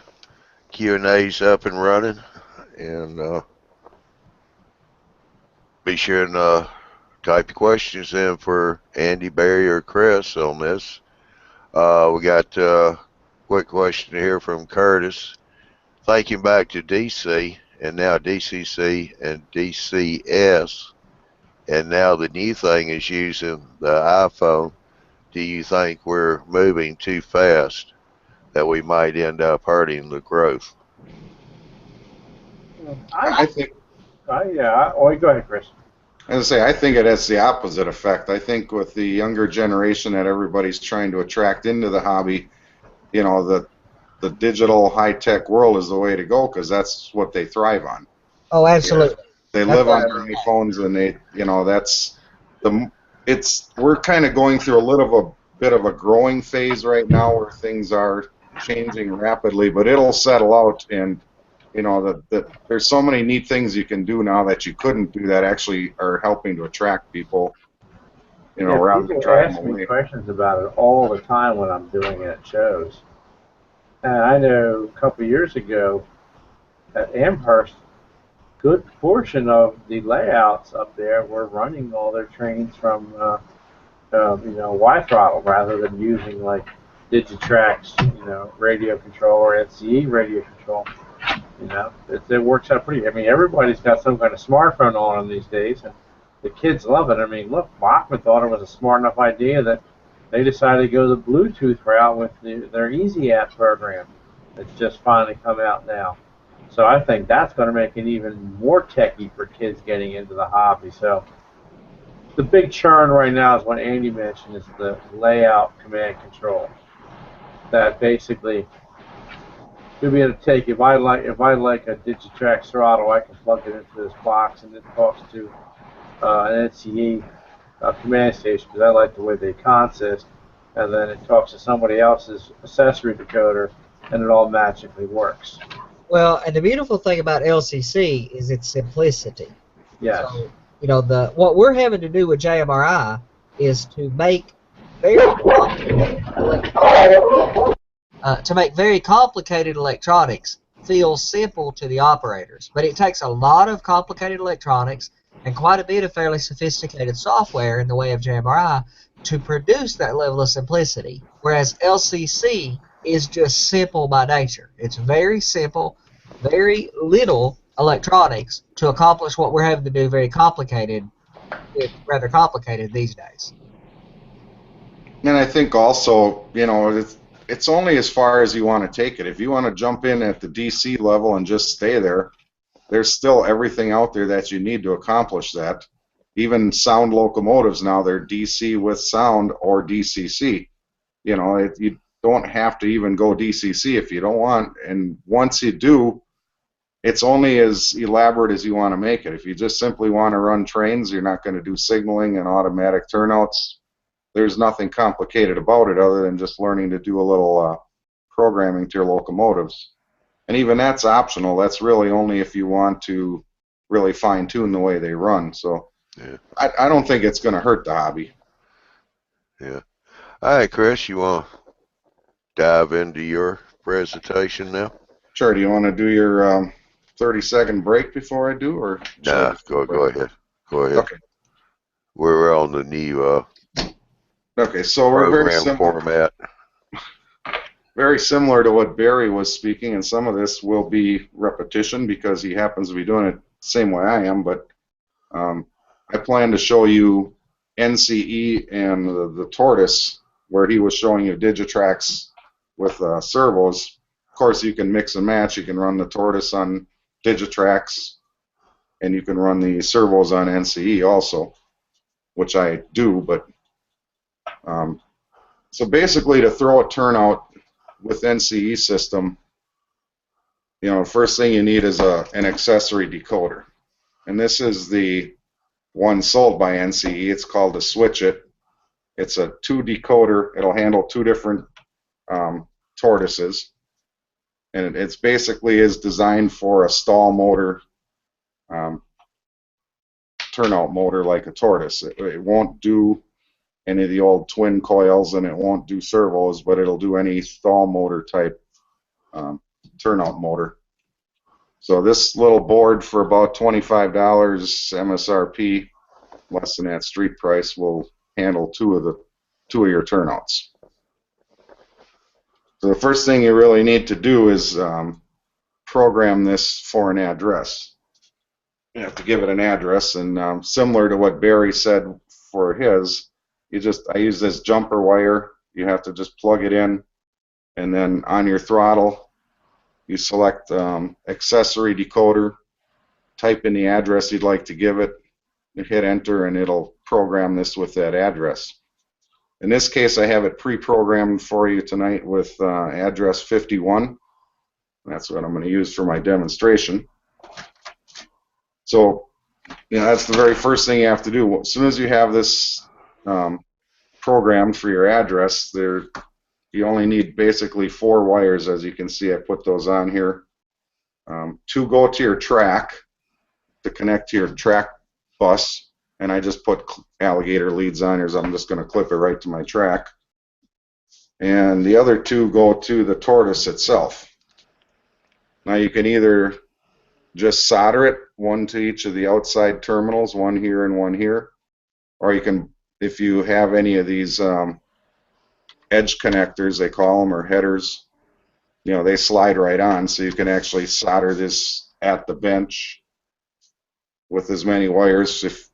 Q&A's up and running, and be sure and type your questions in for Andy, Barry, or Chris on this. We got a quick question here from Curtis. Thinking back to DC, and now DCC and DCS, and now the new thing is using the iPhone, do you think we're moving too fast that we might end up hurting the growth? I think, Oh, go ahead, Chris. as I say, I think it has the opposite effect. I think with the younger generation that everybody's trying to attract into the hobby, you know, the digital high-tech world is the way to go because that's what they thrive on. Oh, absolutely. They That's live on right. their iPhones, and they, you know, that's the. It's we're kind of going through a little bit of a growing phase right now where things are changing rapidly, but it'll settle out, and you know that there's so many neat things you can do now that you couldn't do that actually are helping to attract people, you know, Yeah, rather than people drive them ask me away. questions about it all the time when I'm doing it at shows. And I know a couple of years ago at Amherst, good portion of the layouts up there were running all their trains from Y throttle rather than using like Digitrax, radio control or NCE radio control. It works out pretty. I mean, everybody's got some kind of smartphone on them these days, and the kids love it. I mean, look, Bachman thought it was a smart enough idea that they decided to go the Bluetooth route with their Easy App program. It's just finally come out now. So I think that's going to make it even more techy for kids getting into the hobby. So the big churn right now is what Andy mentioned is the layout command control. That basically you'll be able to take if I like a Digitrax throttle, I can plug it into this box and it talks to an NCE command station because I like the way they consist, and then it talks to somebody else's accessory decoder, and it all magically works. Well, and the beautiful thing about LCC is its simplicity. Yes. So, what we're having to do with JMRI is to make very complicated electronics feel simple to the operators. But it takes a lot of complicated electronics and quite a bit of fairly sophisticated software in the way of JMRI to produce that level of simplicity. Whereas LCC is just simple by nature. It's very simple, very little electronics to accomplish what we're having to do very complicated. It's rather complicated these days. And I think also, you know, it's only as far as you want to take it. If you want to jump in at the DC level and just stay there, there's still everything out there that you need to accomplish that. Even sound locomotives now, they're DC with sound or DCC. You know, you don't have to even go DCC if you don't want. And once you do, it's only as elaborate as you want to make it. If you just simply want to run trains, you're not going to do signaling and automatic turnouts. There's nothing complicated about it other than just learning to do a little programming to your locomotives. And even that's optional. That's really only if you want to really fine-tune the way they run. So yeah. I don't think it's going to hurt the hobby. Yeah. All right, Chris, you want to dive into your presentation now? Sure. Do you want to do your 30-second break before I do? Or Nah, go ahead. Go ahead. Okay. We're on the new okay, so we're program format. Very similar to what Barry was speaking, and some of this will be repetition because he happens to be doing it the same way I am, but I plan to show you NCE and the Tortoise, where he was showing you Digitrax with servos. Of course, you can mix and match. You can run the Tortoise on Digitrax, and you can run the servos on NCE also, which I do, but so basically to throw a turnout with NCE system, you know, first thing you need is an accessory decoder. And this is the one sold by NCE. It's called a Switch It. It's a 2 decoder. It'll handle 2 different tortoises. And it's basically is designed for a stall motor, turnout motor like a tortoise. It won't do any of the old twin coils, and it won't do servos, but it'll do any stall motor type turnout motor. So this little board for about $25 MSRP, less than that street price, will handle two of your turnouts. So the first thing you really need to do is program this for an address. You have to give it an address, and similar to what Barry said for his, I use this jumper wire. You have to just plug it in, and then on your throttle, you select accessory decoder, type in the address you'd like to give it, hit enter, and it'll program this with that address. In this case, I have it pre-programmed for you tonight with address 51. That's what I'm going to use for my demonstration. So, that's the very first thing you have to do. As soon as you have this programmed for your address, you only need basically 4 wires. As you can see, I put those on here. 2 go to your track to connect to your track bus, and I just put alligator leads on here, so I'm just going to clip it right to my track. And the other 2 go to the tortoise itself. Now you can either just solder it, one to each of the outside terminals, one here and one here, or you can, if you have any of these edge connectors, they call them, or headers, they slide right on, so you can actually solder this at the bench with as many wires, if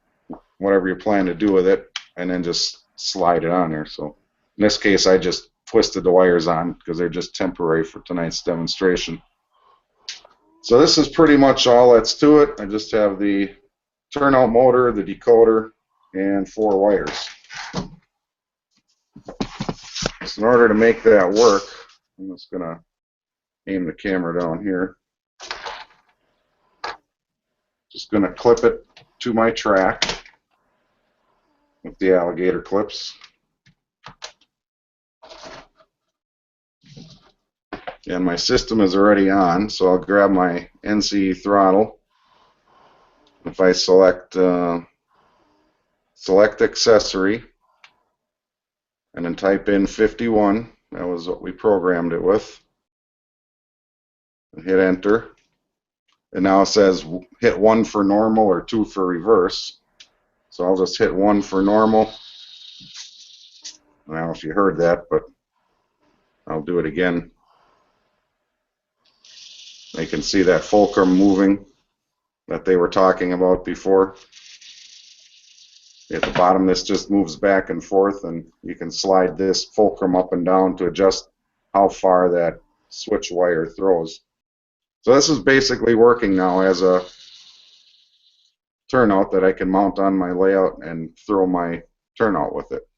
whatever you plan to do with it, and then just slide it on there. So in this case, I just twisted the wires on because they're just temporary for tonight's demonstration. So this is pretty much all that's to it. I just have the turnout motor, the decoder, and 4 wires. So in order to make that work, I'm just going to aim the camera down here. Just going to clip it to my track with the alligator clips. And my system is already on, so I'll grab my NCE throttle. If I select accessory and then type in 51, that was what we programmed it with, and hit enter. And now it says hit 1 for normal or 2 for reverse. So I'll just hit 1 for normal. I don't know if you heard that, but I'll do it again. You can see that fulcrum moving that they were talking about before. At the bottom, this just moves back and forth, and you can slide this fulcrum up and down to adjust how far that switch wire throws. So this is basically working now as a turnout that I can mount on my layout and throw my turnout with it.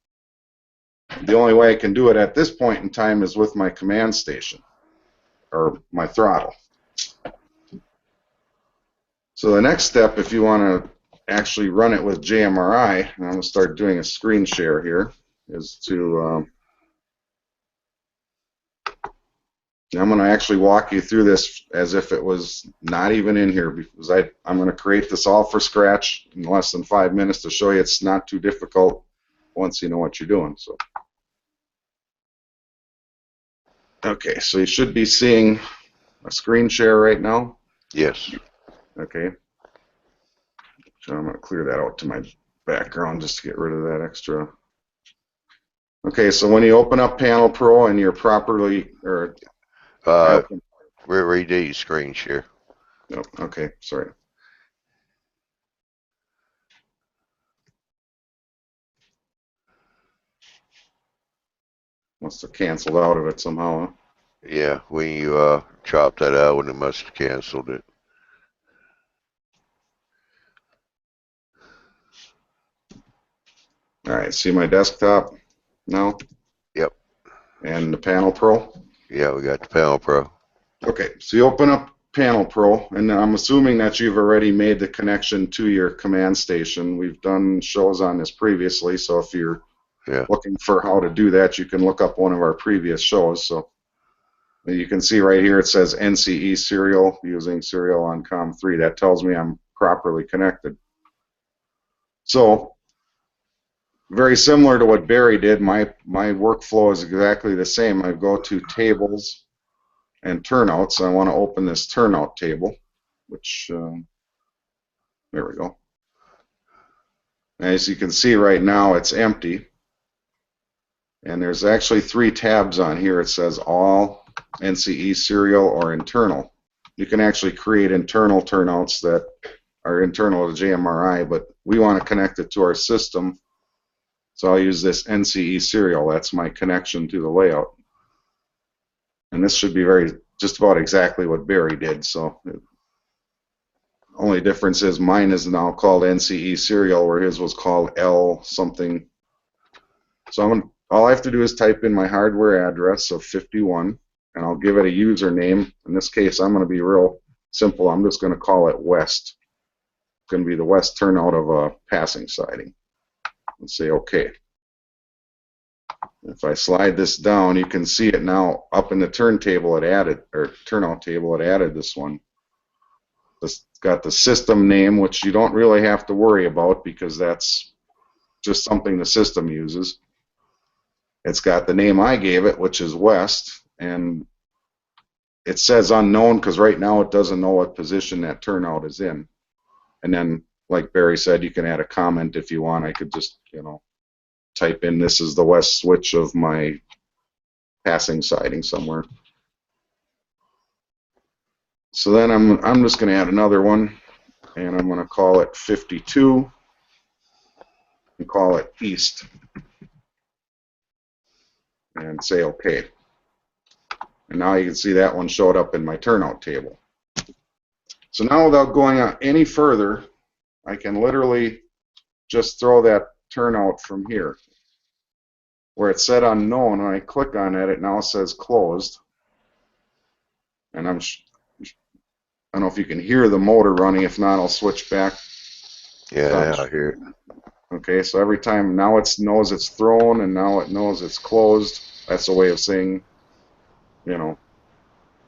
The only way I can do it at this point in time is with my command station, or my throttle. So the next step, if you want to actually run it with JMRI, and I'm going to start doing a screen share here, is to I'm going to actually walk you through this as if it was not even in here, because I'm going to create this all from scratch in less than 5 minutes to show you it's not too difficult once you know what you're doing. So, okay, so you should be seeing a screen share right now. Yes. Okay. So I'm going to clear that out to my background just to get rid of that extra. Okay, so when you open up Panel Pro and you're properly, or redo screen share. No, okay, sorry. Must have canceled out of it somehow. Huh? Yeah, when you chopped that out, when it must have canceled it. All right, see my desktop now? Yep. And the Panel Pro? Yeah, we got the Panel Pro. Okay, so you open up Panel Pro, and I'm assuming that you've already made the connection to your command station. We've done shows on this previously, so if you're looking for how to do that, you can look up one of our previous shows. So you can see right here it says NCE serial, using serial on COM3. That tells me I'm properly connected. So very similar to what Barry did, my workflow is exactly the same. I go to tables and turnouts. I want to open this turnout table, which, there we go. As you can see right now, it's empty. And there's actually 3 tabs on here. It says all, NCE serial, or internal. You can actually create internal turnouts that are internal to JMRI, but we want to connect it to our system. So I'll use this NCE serial. That's my connection to the layout. And this should be just about exactly what Barry did. So Only difference is mine is now called NCE serial, where his was called L something. So all I have to do is type in my hardware address of 51, and I'll give it a username. In this case, I'm going to be real simple. I'm just going to call it West. It's going to be the West turnout of a passing siding. And say OK. If I slide this down, you can see it now up in the turntable it added, or turnout table it added this one. It's got the system name, which you don't really have to worry about because that's just something the system uses. It's got the name I gave it, which is West, and it says unknown because right now it doesn't know what position that turnout is in. And then, like Barry said, you can add a comment if you want. I could just, type in this is the west switch of my passing siding somewhere. So then I'm just going to add another one, and I'm going to call it 52 and call it East and say OK. And now you can see that one showed up in my turnout table. So now without going on any further, I can literally just throw that turnout from here. Where it said unknown, when I click on it, it now says closed. And I don't know if you can hear the motor running. If not, I'll switch back. Yeah, I hear it. Okay, so every time now it knows it's thrown, and now it knows it's closed. That's a way of saying,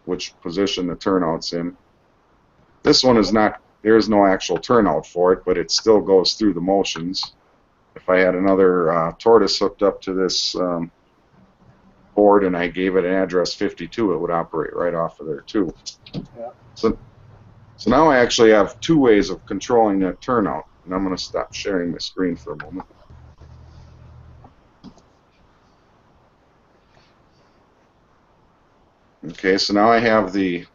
which position the turnout's in. This one is not, there's no actual turnout for it, but it still goes through the motions. If I had another tortoise hooked up to this board and I gave it an address 52, it would operate right off of there too. Yeah. So now I actually have two ways of controlling that turnout. And I'm going to stop sharing my screen for a moment. Okay, so now I have the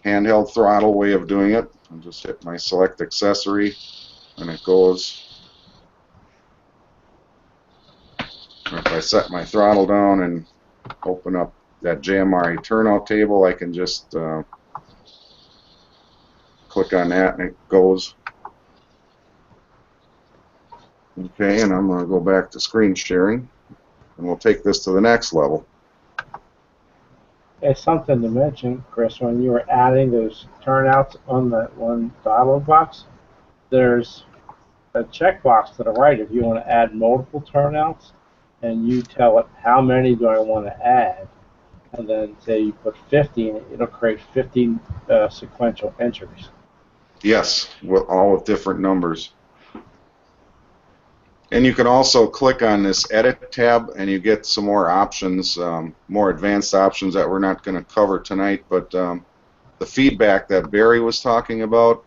handheld throttle way of doing it. I'll just hit my select accessory and it goes. And if I set my throttle down and open up that JMRI turnout table, I can just click on that and it goes. Okay, and I'm going to go back to screen sharing, and we'll take this to the next level. It's something to mention, Chris, when you were adding those turnouts on that one dialog box, there's a checkbox to the right if you want to add multiple turnouts, and you tell it how many do I want to add, and then say you put 50 in it, it'll create 50 sequential entries. Yes, all with different numbers. And you can also click on this Edit tab, and you get some more options, more advanced options that we're not going to cover tonight. But the feedback that Barry was talking about,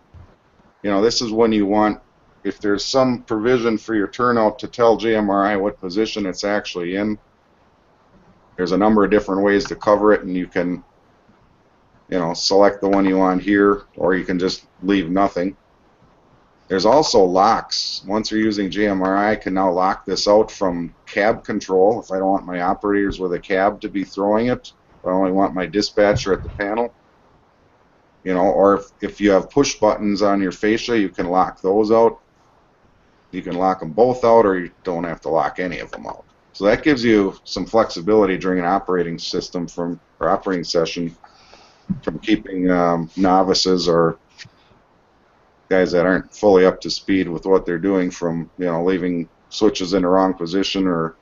this is when you want, if there's some provision for your turnout to tell JMRI what position it's actually in. There's a number of different ways to cover it, and you can, select the one you want here, or you can just leave nothing. There's also locks. Once you're using JMRI, I can now lock this out from cab control if I don't want my operators with a cab to be throwing it. If I only want my dispatcher at the panel. Or if you have push buttons on your fascia, you can lock those out. You can lock them both out, or you don't have to lock any of them out. So that gives you some flexibility during an operating session from keeping novices or guys that aren't fully up to speed with what they're doing from leaving switches in the wrong position or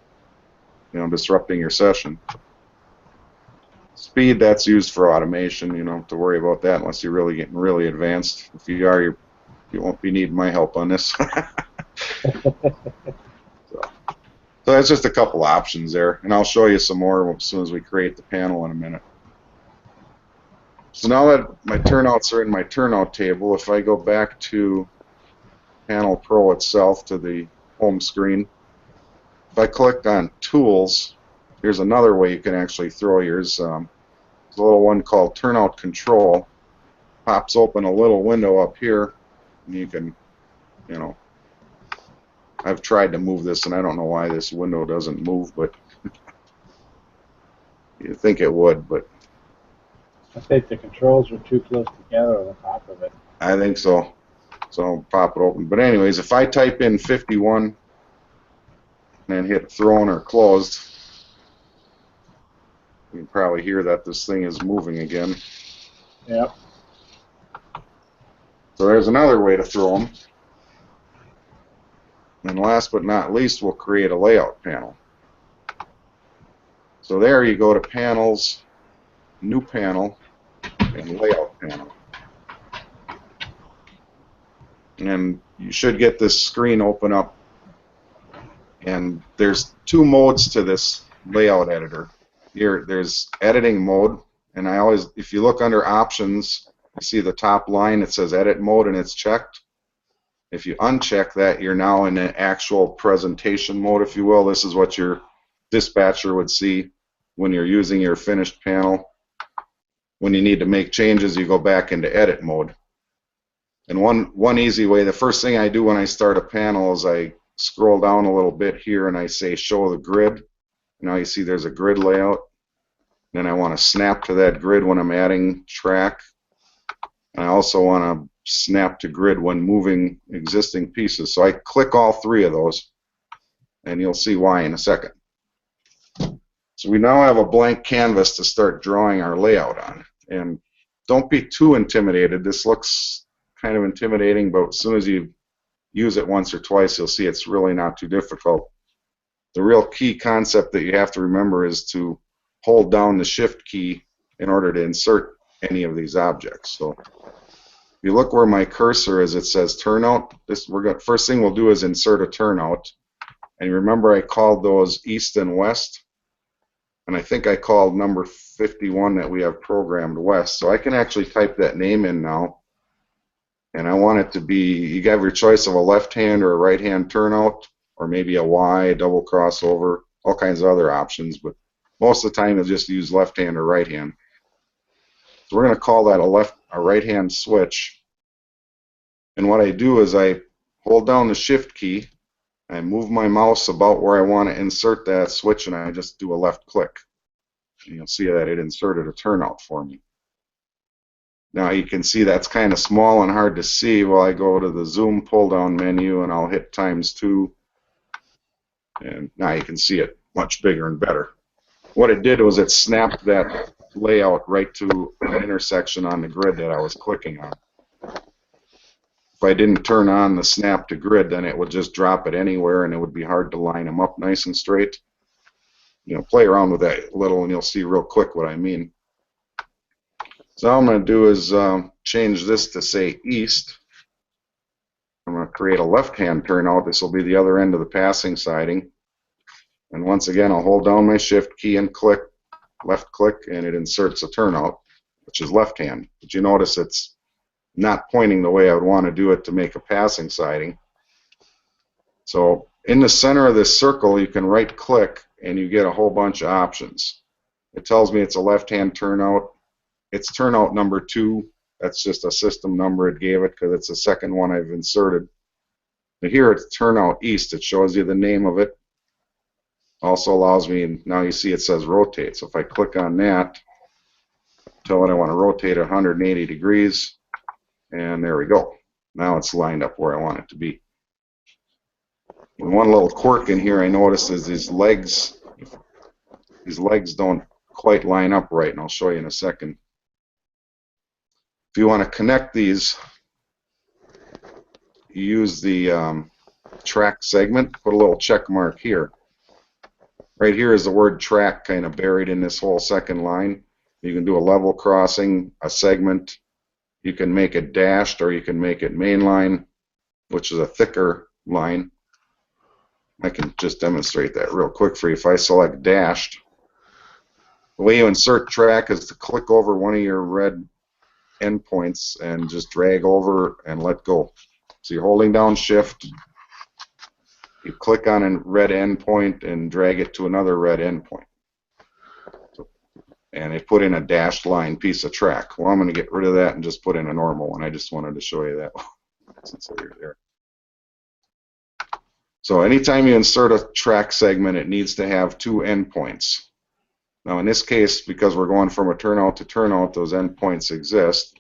disrupting your session. Speed, that's used for automation. You don't have to worry about that unless you're really getting really advanced. If you are, you won't be needing my help on this. So that's just a couple options there, and I'll show you some more as soon as we create the panel in a minute. So now that my turnouts are in my turnout table, if I go back to Panel Pro itself, to the home screen, if I click on Tools, here's another way you can actually throw yours. There's a little one called Turnout Control. Pops open a little window up here, and you can, I've tried to move this, and I don't know why this window doesn't move, but you'd think it would, but I think the controls are too close together on the top of it. I think so. So I'll pop it open. But anyways, if I type in 51 and hit thrown or closed, you can probably hear that this thing is moving again. Yep. So there's another way to throw them. And last but not least, we'll create a layout panel. So there you go to Panels, New Panel, and Layout Panel. And you should get this screen open up. And there's two modes to this layout editor. Here, there's editing mode, and I always, if you look under options, you see the top line, it says edit mode, and it's checked. If you uncheck that, you're now in an actual presentation mode, if you will. This is what your dispatcher would see when you're using your finished panel. When you need to make changes, you go back into edit mode. And one easy way, the first thing I do when I start a panel is I scroll down a little bit here and I say show the grid. Now you see there's a grid layout. Then I want to snap to that grid when I'm adding track. I also want to snap to grid when moving existing pieces. So I click all three of those, and you'll see why in a second. So we now have a blank canvas to start drawing our layout on. And don't be too intimidated. This looks kind of intimidating, but as soon as you use it once or twice, you'll see it's really not too difficult. The real key concept that you have to remember is to hold down the shift key in order to insert any of these objects. So if you look where my cursor is, it says turnout. First thing we'll do is insert a turnout. And remember I called those east and west. And I think I called number 51 that we have programmed west. So I can actually type that name in now. And I want it to be, you have your choice of a left-hand or a right-hand turnout, or maybe a Y, double crossover, all kinds of other options. But most of the time you'll just use left-hand or right-hand. So we're going to call that a right-hand switch. And what I do is I hold down the shift key, I move my mouse about where I want to insert that switch, and I just do a left click. And you'll see that it inserted a turnout for me. Now you can see that's kind of small and hard to see. Well, I go to the zoom pull down menu and I'll hit ×2, and now you can see it much bigger and better. What it did was it snapped that layout right to an intersection on the grid that I was clicking on. If I didn't turn on the snap to grid, then it would just drop it anywhere and it would be hard to line them up nice and straight. You know, play around with that a little and you'll see real quick what I mean. So all I'm going to do is change this to say east. I'm going to create a left-hand turnout. This will be the other end of the passing siding. And once again, I'll hold down my shift key and click, left click, and it inserts a turnout, which is left-hand. But you notice it's not pointing the way I would want to do it to make a passing siding. So in the center of this circle, you can right-click and you get a whole bunch of options. It tells me it's a left-hand turnout. It's turnout number 2. That's just a system number it gave it because it's the second one I've inserted. But here it's turnout east. It shows you the name of it. Also allows me, now you see it says rotate. So if I click on that, tell it I want to rotate 180 degrees, and there we go. Now it's lined up where I want it to be. And one little quirk in here I noticed is these legs don't quite line up right, and I'll show you in a second. If you want to connect these, you use the track segment, put a little check mark here. Right here is the word track kind of buried in this whole second line. You can do a level crossing, a segment. You can make it dashed or you can make it mainline, which is a thicker line. I can just demonstrate that real quick for you. If I select dashed, the way you insert track is to click over one of your red endpoints and just drag over and let go. So you're holding down shift, you click on a red endpoint and drag it to another red endpoint. And it put in a dashed line piece of track. Well, I'm going to get rid of that and just put in a normal one. I just wanted to show you that since you're there. So anytime you insert a track segment, it needs to have 2 endpoints. Now in this case, because we're going from a turnout to turnout, those endpoints exist.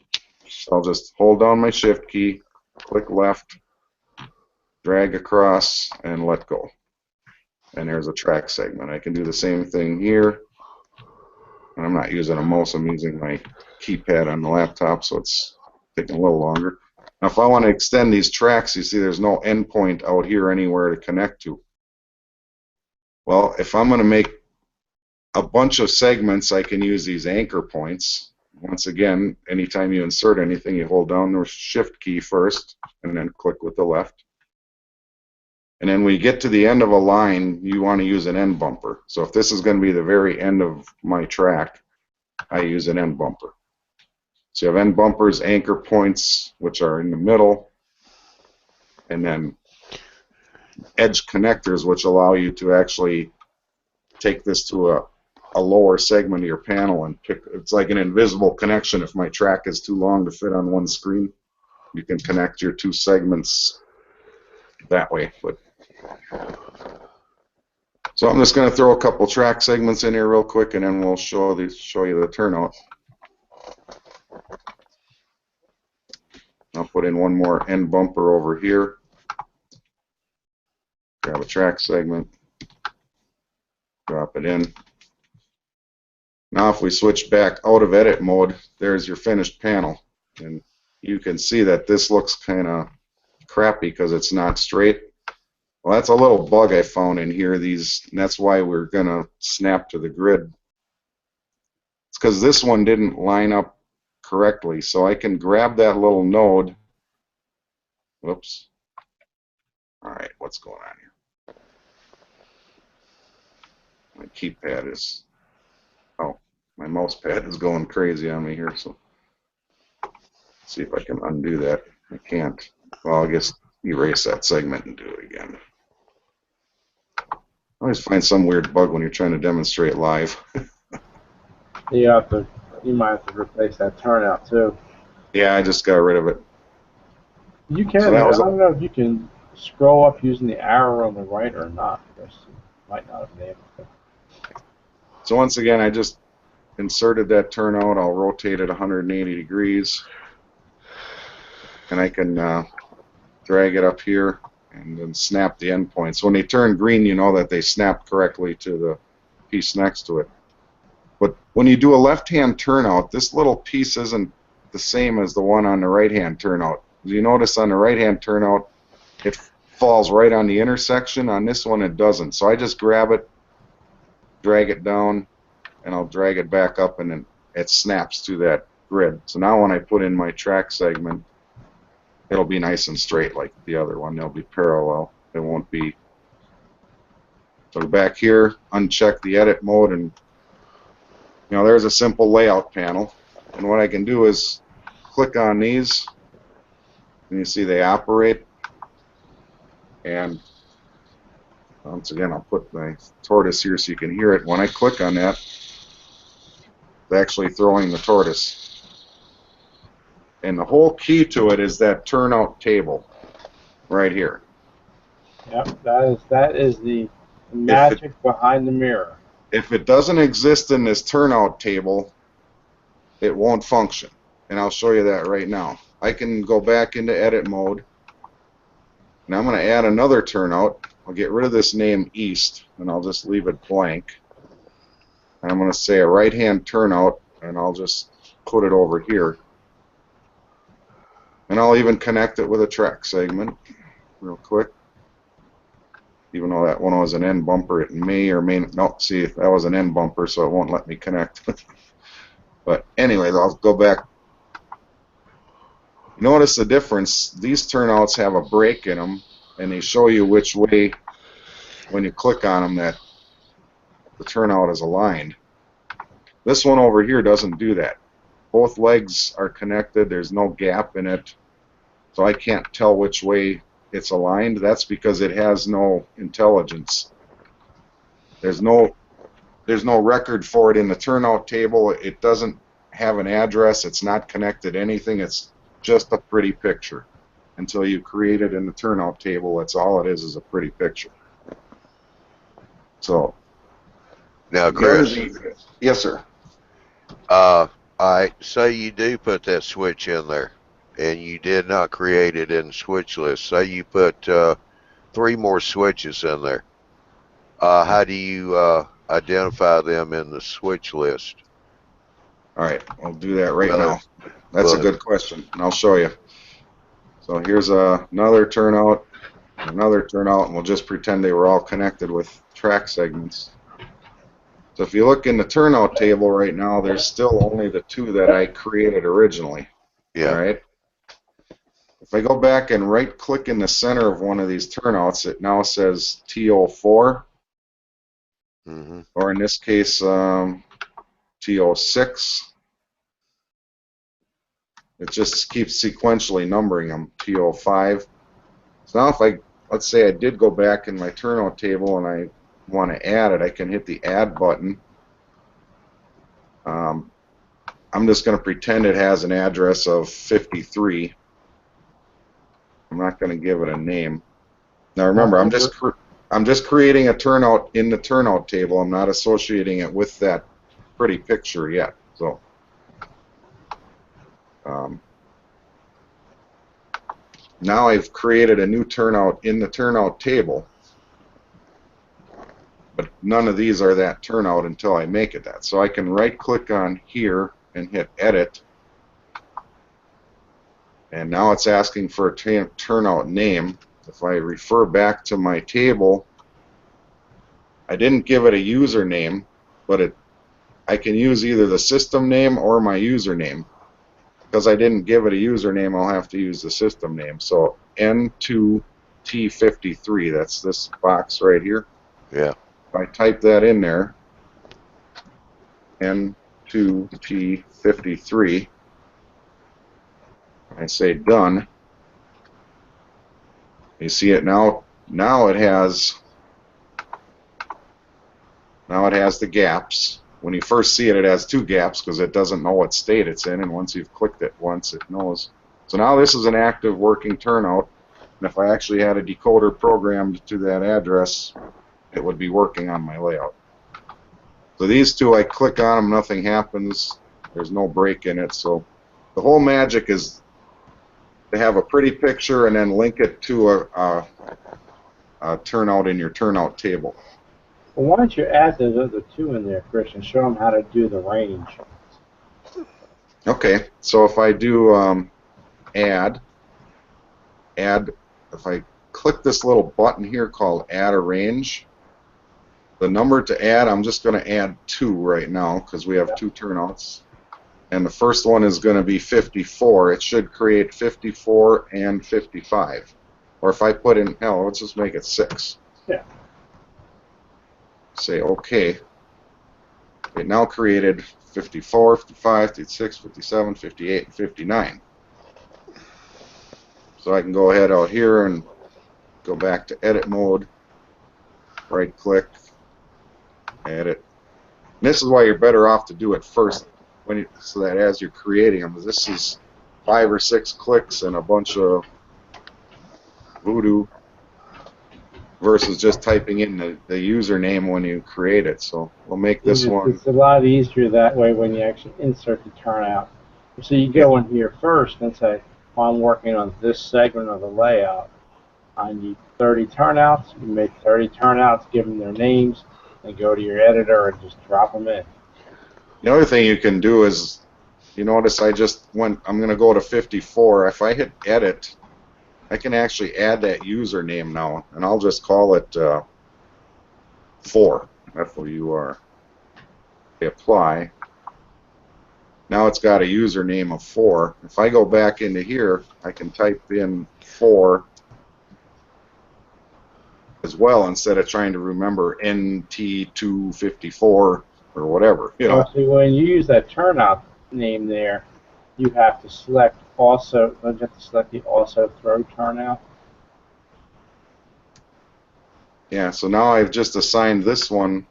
So I'll just hold down my shift key, click left, drag across, and let go. And there's a track segment. I can do the same thing here. And I'm not using a mouse, I'm using my keypad on the laptop, so it's taking a little longer. Now if I want to extend these tracks, you see there's no endpoint out here anywhere to connect to. Well, if I'm going to make a bunch of segments, I can use these anchor points. Once again, anytime you insert anything, you hold down the shift key first and then click with the left. And then when you get to the end of a line, you want to use an end bumper. So if this is going to be the very end of my track, I use an end bumper. So you have end bumpers, anchor points, which are in the middle, and then edge connectors, which allow you to actually take this to a lower segment of your panel and pick. It's like an invisible connection. If my track is too long to fit on one screen, you can connect your two segments that way. But so I'm just going to throw a couple track segments in here real quick, and then we'll show you the turnout. I'll put in one more end bumper over here. Grab a track segment, drop it in. Now if we switch back out of edit mode, there's your finished panel. And you can see that this looks kind of crappy because it's not straight. Well, that's a little bug I found in here. And that's why we're going to snap to the grid. It's because this one didn't line up correctly. So I can grab that little node. Whoops. All right, what's going on here? My keypad is... Oh, my mouse pad is going crazy on me here. So let's see if I can undo that. I can't. Well, I guess erase that segment and do it again. I always find some weird bug when you're trying to demonstrate live. You might have to replace that turnout too. Yeah, I just got rid of it. You can. So I don't know if you can scroll up using the arrow on the right or not. I guess you might not have been able to. So once again, I just inserted that turnout. I'll rotate it 180 degrees, and I can drag it up here and then snap the endpoints. When they turn green, you know that they snap correctly to the piece next to it. But when you do a left-hand turnout, this little piece isn't the same as the one on the right-hand turnout. You notice on the right-hand turnout, it falls right on the intersection. On this one, it doesn't. So I just grab it, drag it down, and I'll drag it back up, and then it snaps to that grid. So now when I put in my track segment, it'll be nice and straight like the other one. They'll be parallel. It won't be. So back here, uncheck the edit mode, and there's a simple layout panel. And what I can do is click on these, and you see they operate. And once again, I'll put my tortoise here so you can hear it. When I click on that, it's actually throwing the tortoise. And the whole key to it is that turnout table right here. Yep, that is the magic behind the mirror. If it doesn't exist in this turnout table, it won't function. And I'll show you that right now. I can go back into edit mode, and I'm going to add another turnout. I'll get rid of this name East, and I'll just leave it blank. And I'm going to say a right-hand turnout, and I'll just put it over here. And I'll even connect it with a track segment real quick. Even though that one was an end bumper, it may or may not. No, see, that was an end bumper, so it won't let me connect. But anyway, I'll go back. Notice the difference. These turnouts have a break in them, and they show you which way, when you click on them, that the turnout is aligned. This one over here doesn't do that. Both legs are connected. There's no gap in it, so I can't tell which way it's aligned. That's because it has no intelligence. There's no record for it in the turnout table. It doesn't have an address. It's not connected to anything. It's just a pretty picture. Until you create it in the turnout table, that's all it is a pretty picture. So Now, Again, Chris, yes, sir. I say you do put that switch in there, and you did not create it in the switch list. Say you put 3 more switches in there. How do you identify them in the switch list? All right, I'll do that right Well, now. That's a good question, and I'll show you. So here's another turnout, and we'll just pretend they were all connected with track segments. So if you look in the turnout table right now, there's still only the 2 that I created originally. yeah. All right. If I go back and right-click in the center of one of these turnouts, it now says TO4, or in this case, TO6. It just keeps sequentially numbering them, TO5. So now if let's say I did go back in my turnout table and I want to add it, I can hit the Add button. I'm just going to pretend it has an address of 53. I'm not going to give it a name. Now remember, I'm just creating a turnout in the turnout table. I'm not associating it with that pretty picture yet. So now I've created a new turnout in the turnout table, but none of these are that turnout until I make it that. So I can right-click on here and hit Edit, and now it's asking for a turnout name. If I refer back to my table, I didn't give it a username, but I can use either the system name or my username. Because I didn't give it a username, I'll have to use the system name. So N2T53, that's this box right here. Yeah. If I type that in there, N2T53, I say done. You see it now. Now it has the gaps. When you first see it, it has 2 gaps because it doesn't know what state it's in, and once you've clicked it once, it knows. So now this is an active working turnout, and if I actually had a decoder programmed to that address, it would be working on my layout. So these 2, I click on them, nothing happens. There's no break in it. So the whole magic is to have a pretty picture and then link it to a turnout in your turnout table. Well, why don't you add those other 2 in there, Chris, and show them how to do the range? Okay, so if I do add, if I click this little button here called Add a Range, the number to add, I'm just going to add 2 right now because we have 2 turnouts. And the first one is going to be 54. It should create 54 and 55. Or if I put in, hell, let's just make it 6. Yeah. Say OK. It now created 54, 55, 56, 57, 58, and 59. So I can go ahead out here and go back to edit mode, right click, edit. And this is why you're better off to do it first, so that as you're creating them, this is 5 or 6 clicks and a bunch of voodoo versus just typing in the username when you create it. So we'll make this one. It's a lot easier that way when you actually insert the turnout. So you go in here first and say, well, I'm working on this segment of the layout. I need 30 turnouts. You make 30 turnouts, give them their names, and go to your editor and just drop them in. The other thing you can do is, you notice I just went, I'm going to go to 54. If I hit edit, I can actually add that username now, and I'll just call it 4, F-O-U-R. Apply. Now it's got a username of 4. If I go back into here, I can type in 4 as well instead of trying to remember NT254 or whatever. You know. Well, see, when you use that turnout name there, you have to select also. Don't you have to select the also throw turnout? Yeah. So now I've just assigned this one.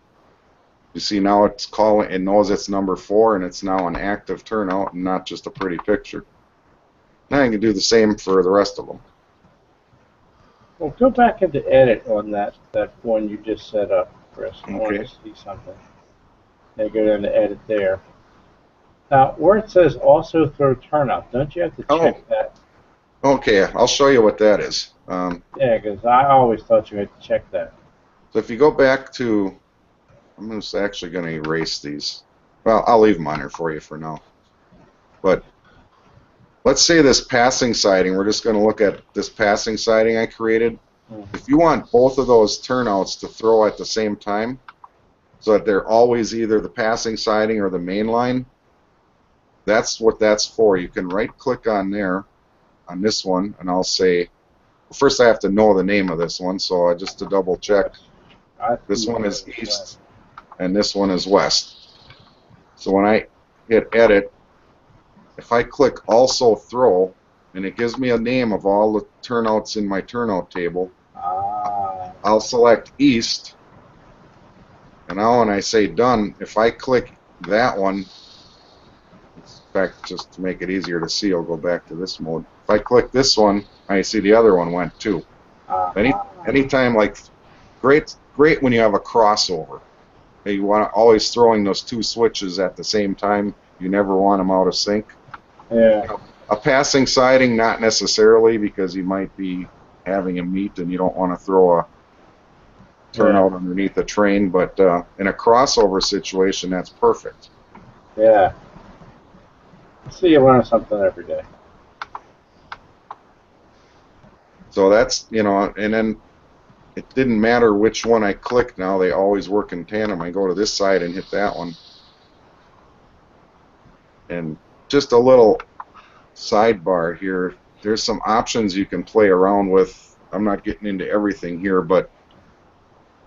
You see now it's calling. It knows it's number 4, and it's now an active turnout and not just a pretty picture. Now I can do the same for the rest of them. Well, go back into edit on that one you just set up, Chris. I want Okay. to see something. They go down to edit there. Now, where it says also throw turnout, don't you have to check Oh, that? okay. I'll show you what that is. Yeah, because I always thought you had to check that. So if you go back to, I'm just actually going to erase these. Well, I'll leave them on here for you for now. But let's say this passing siding, we're just going to look at this passing siding I created. If you want both of those turnouts to throw at the same time, so that they're always either the passing siding or the main line, that's what that's for. You can right click on there, on this one, and I'll say, well, first I have to know the name of this one, so just to double check, this one is east and this one is west. So when I hit edit, if I click also throw, and it gives me a name of all the turnouts in my turnout table, I'll select east, and now when I say done, if I click that one, in fact, just to make it easier to see, I'll go back to this mode. If I click this one, I see the other one went too. Anytime, like, great when you have a crossover. You want to always throwing those two switches at the same time. You never want them out of sync. Yeah. A passing siding, not necessarily, because you might be having a meet and you don't want to throw a turnout underneath the train. But in a crossover situation, that's perfect. Yeah. See, you learn something every day. So that's, and then it didn't matter which one I clicked now, they always work in tandem. I go to this side and hit that one. And just a little sidebar here, there's some options you can play around with. I'm not getting into everything here, but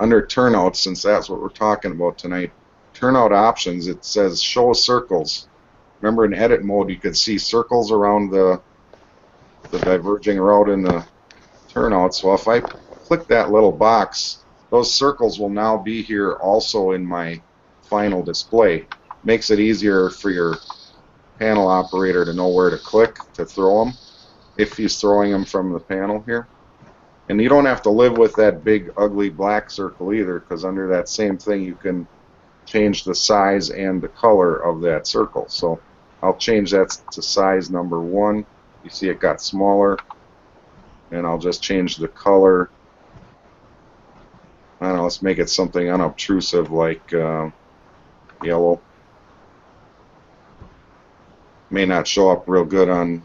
under turnout, since that's what we're talking about tonight, turnout options, it says show circles. Remember in edit mode you could see circles around the diverging route in the turnouts. Well, if I click that little box, those circles will now be here also in my final display. Makes it easier for your panel operator to know where to click to throw them, if he's throwing them from the panel here. And you don't have to live with that big ugly black circle either, because under that same thing you can change the size and the color of that circle. So I'll change that to size number 1. You see it got smaller. And I'll just change the color. I don't know, let's make it something unobtrusive like yellow. May not show up real good on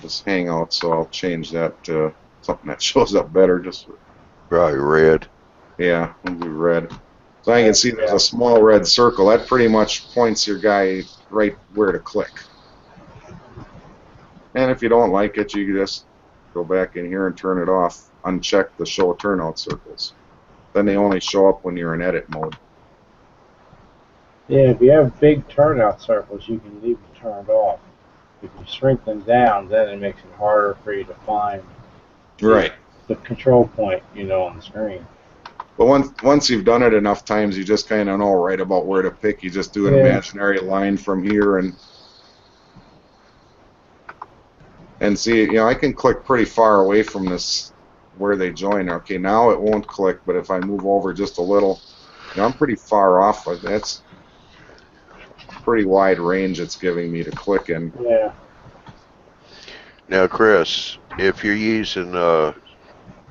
this Hangout, so I'll change that to something that shows up better. Just Probably red. Yeah, we'll do red. So I can see there's a small red circle. That pretty much points your guy right where to click. And if you don't like it, you can just go back in here and turn it off. Uncheck the show turnout circles. Then they only show up when you're in edit mode. Yeah, if you have big turnout circles, you can leave them turned off. If you shrink them down, then it makes it harder for you to find Right. the control point, on the screen. But once you've done it enough times, you just kind of know right about where to pick. You just do an imaginary line from here and see, I can click pretty far away from this where they join. Okay, now it won't click, but if I move over just a little, I'm pretty far off. That's pretty wide range it's giving me to click in. Yeah. Now, Chris, if you're using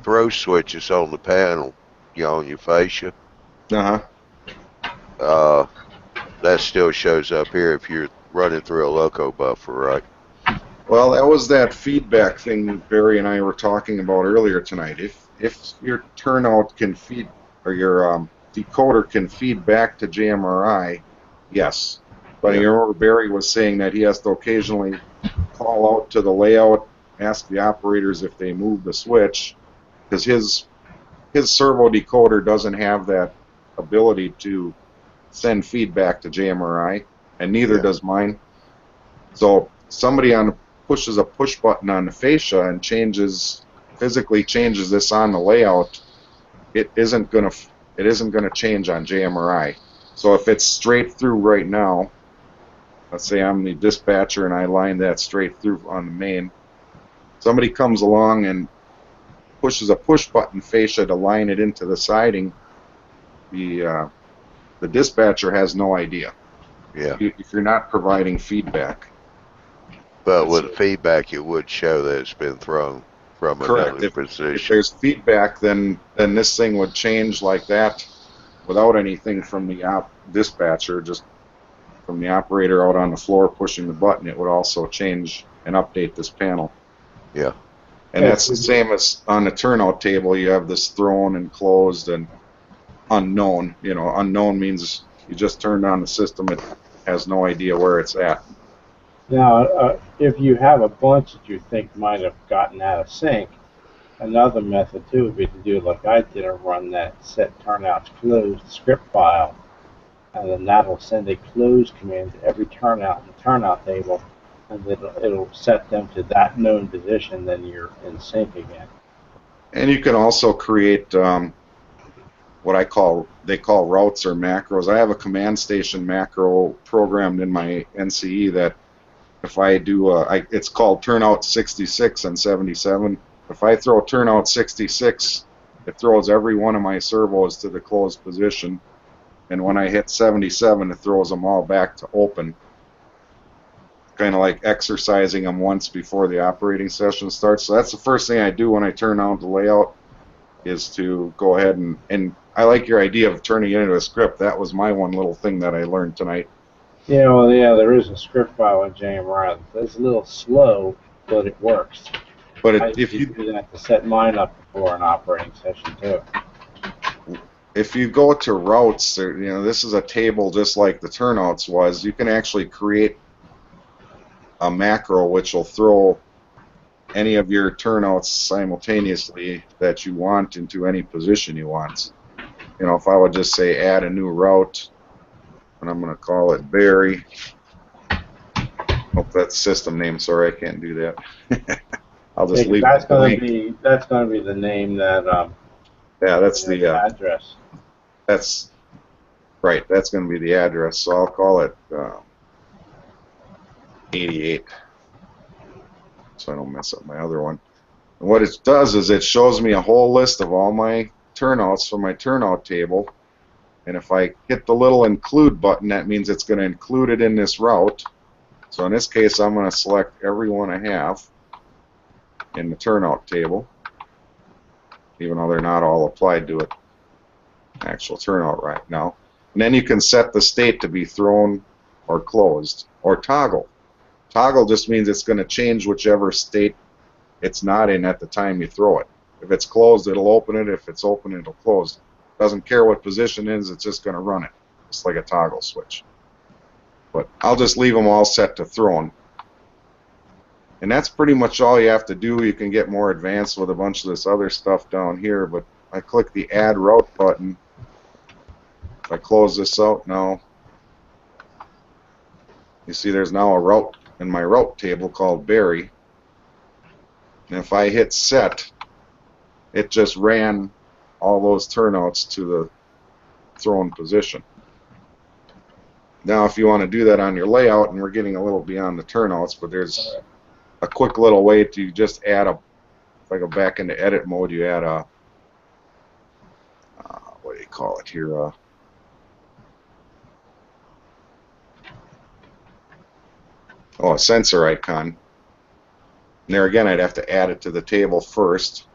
throw switches on the panel, on your fascia, that still shows up here if you're running through a loco buffer, right? Well, that was that feedback thing Barry and I were talking about earlier tonight. If your turnout can feed, or your decoder can feed back to JMRI, yes. But you remember Barry was saying that he has to occasionally call out to the layout, ask the operators if they move the switch, because his servo decoder doesn't have that ability to send feedback to JMRI, and neither does mine. So somebody pushes a push button on the fascia and physically changes this on the layout, it isn't gonna change on JMRI. So if it's straight through right now, let's say I'm the dispatcher and I line that straight through on the main, somebody comes along and pushes a push button fascia to line it into the siding, the the dispatcher has no idea. Yeah. If you're not providing feedback. But with feedback, it would show that it's been thrown from Correct. another If position. there's feedback, then this thing would change like that without anything from the dispatcher, just from the operator out on the floor pushing the button. It would also change and update this panel. Yeah. And that's the same as on the turnout table. You have this thrown and closed and unknown. You know, unknown means you just turned on the system. It has no idea where it's at. Now, if you have a bunch that you think might have gotten out of sync, another method too would be to do like I did, and run that set turnouts closed script file, and then that'll send a close command to every turnout in the turnout table, and it'll set them to that known position. Then you're in sync again. And you can also create what they call routes or macros. I have a command station macro programmed in my NCE that if I do, it's called turnout 66 and 77. If I throw turnout 66, it throws every one of my servos to the closed position. And when I hit 77, it throws them all back to open. Kind of like exercising them once before the operating session starts. So that's the first thing I do when I turn on the layout, is to go ahead and I like your idea of turning it into a script. That was my one little thing that I learned tonight. Yeah, well, yeah, there is a script file in JMRI. It's a little slow, but it works. But if you do that to set mine up before an operating session too. If you go to routes, this is a table just like the turnouts was. You can actually create a macro which will throw any of your turnouts simultaneously that you want into any position you want. If I would just say add a new route, and I'm going to call it Barry. Oh, that's system name. Sorry, I can't do that. I'll just leave. That's going to be the name that. Yeah, that's the address. That's right. That's going to be the address. So I'll call it 88, so I don't mess up my other one. And what it does is it shows me a whole list of all my turnouts from my turnout table. And if I hit the little include button, that means it's going to include it in this route. So in this case, I'm going to select every one I have in the turnout table, even though they're not all applied to it. Actual turnout right now. And then you can set the state to be thrown or closed or toggle. Toggle just means it's going to change whichever state it's not in at the time you throw it. If it's closed, it'll open it. If it's open, it'll close. Doesn't care what position it is, it's just going to run it. It's like a toggle switch. But I'll just leave them all set to thrown. And that's pretty much all you have to do. You can get more advanced with a bunch of this other stuff down here, but I click the Add Route button. If I close this out now, you see there's now a route in my route table called Barry. And if I hit Set, it just ran all those turnouts to the thrown position. Now if you want to do that on your layout, and we're getting a little beyond the turnouts, but there's a quick little way to just add a, if I go back into edit mode, you add a, what do you call it here, a sensor icon. And there again, I'd have to add it to the table first,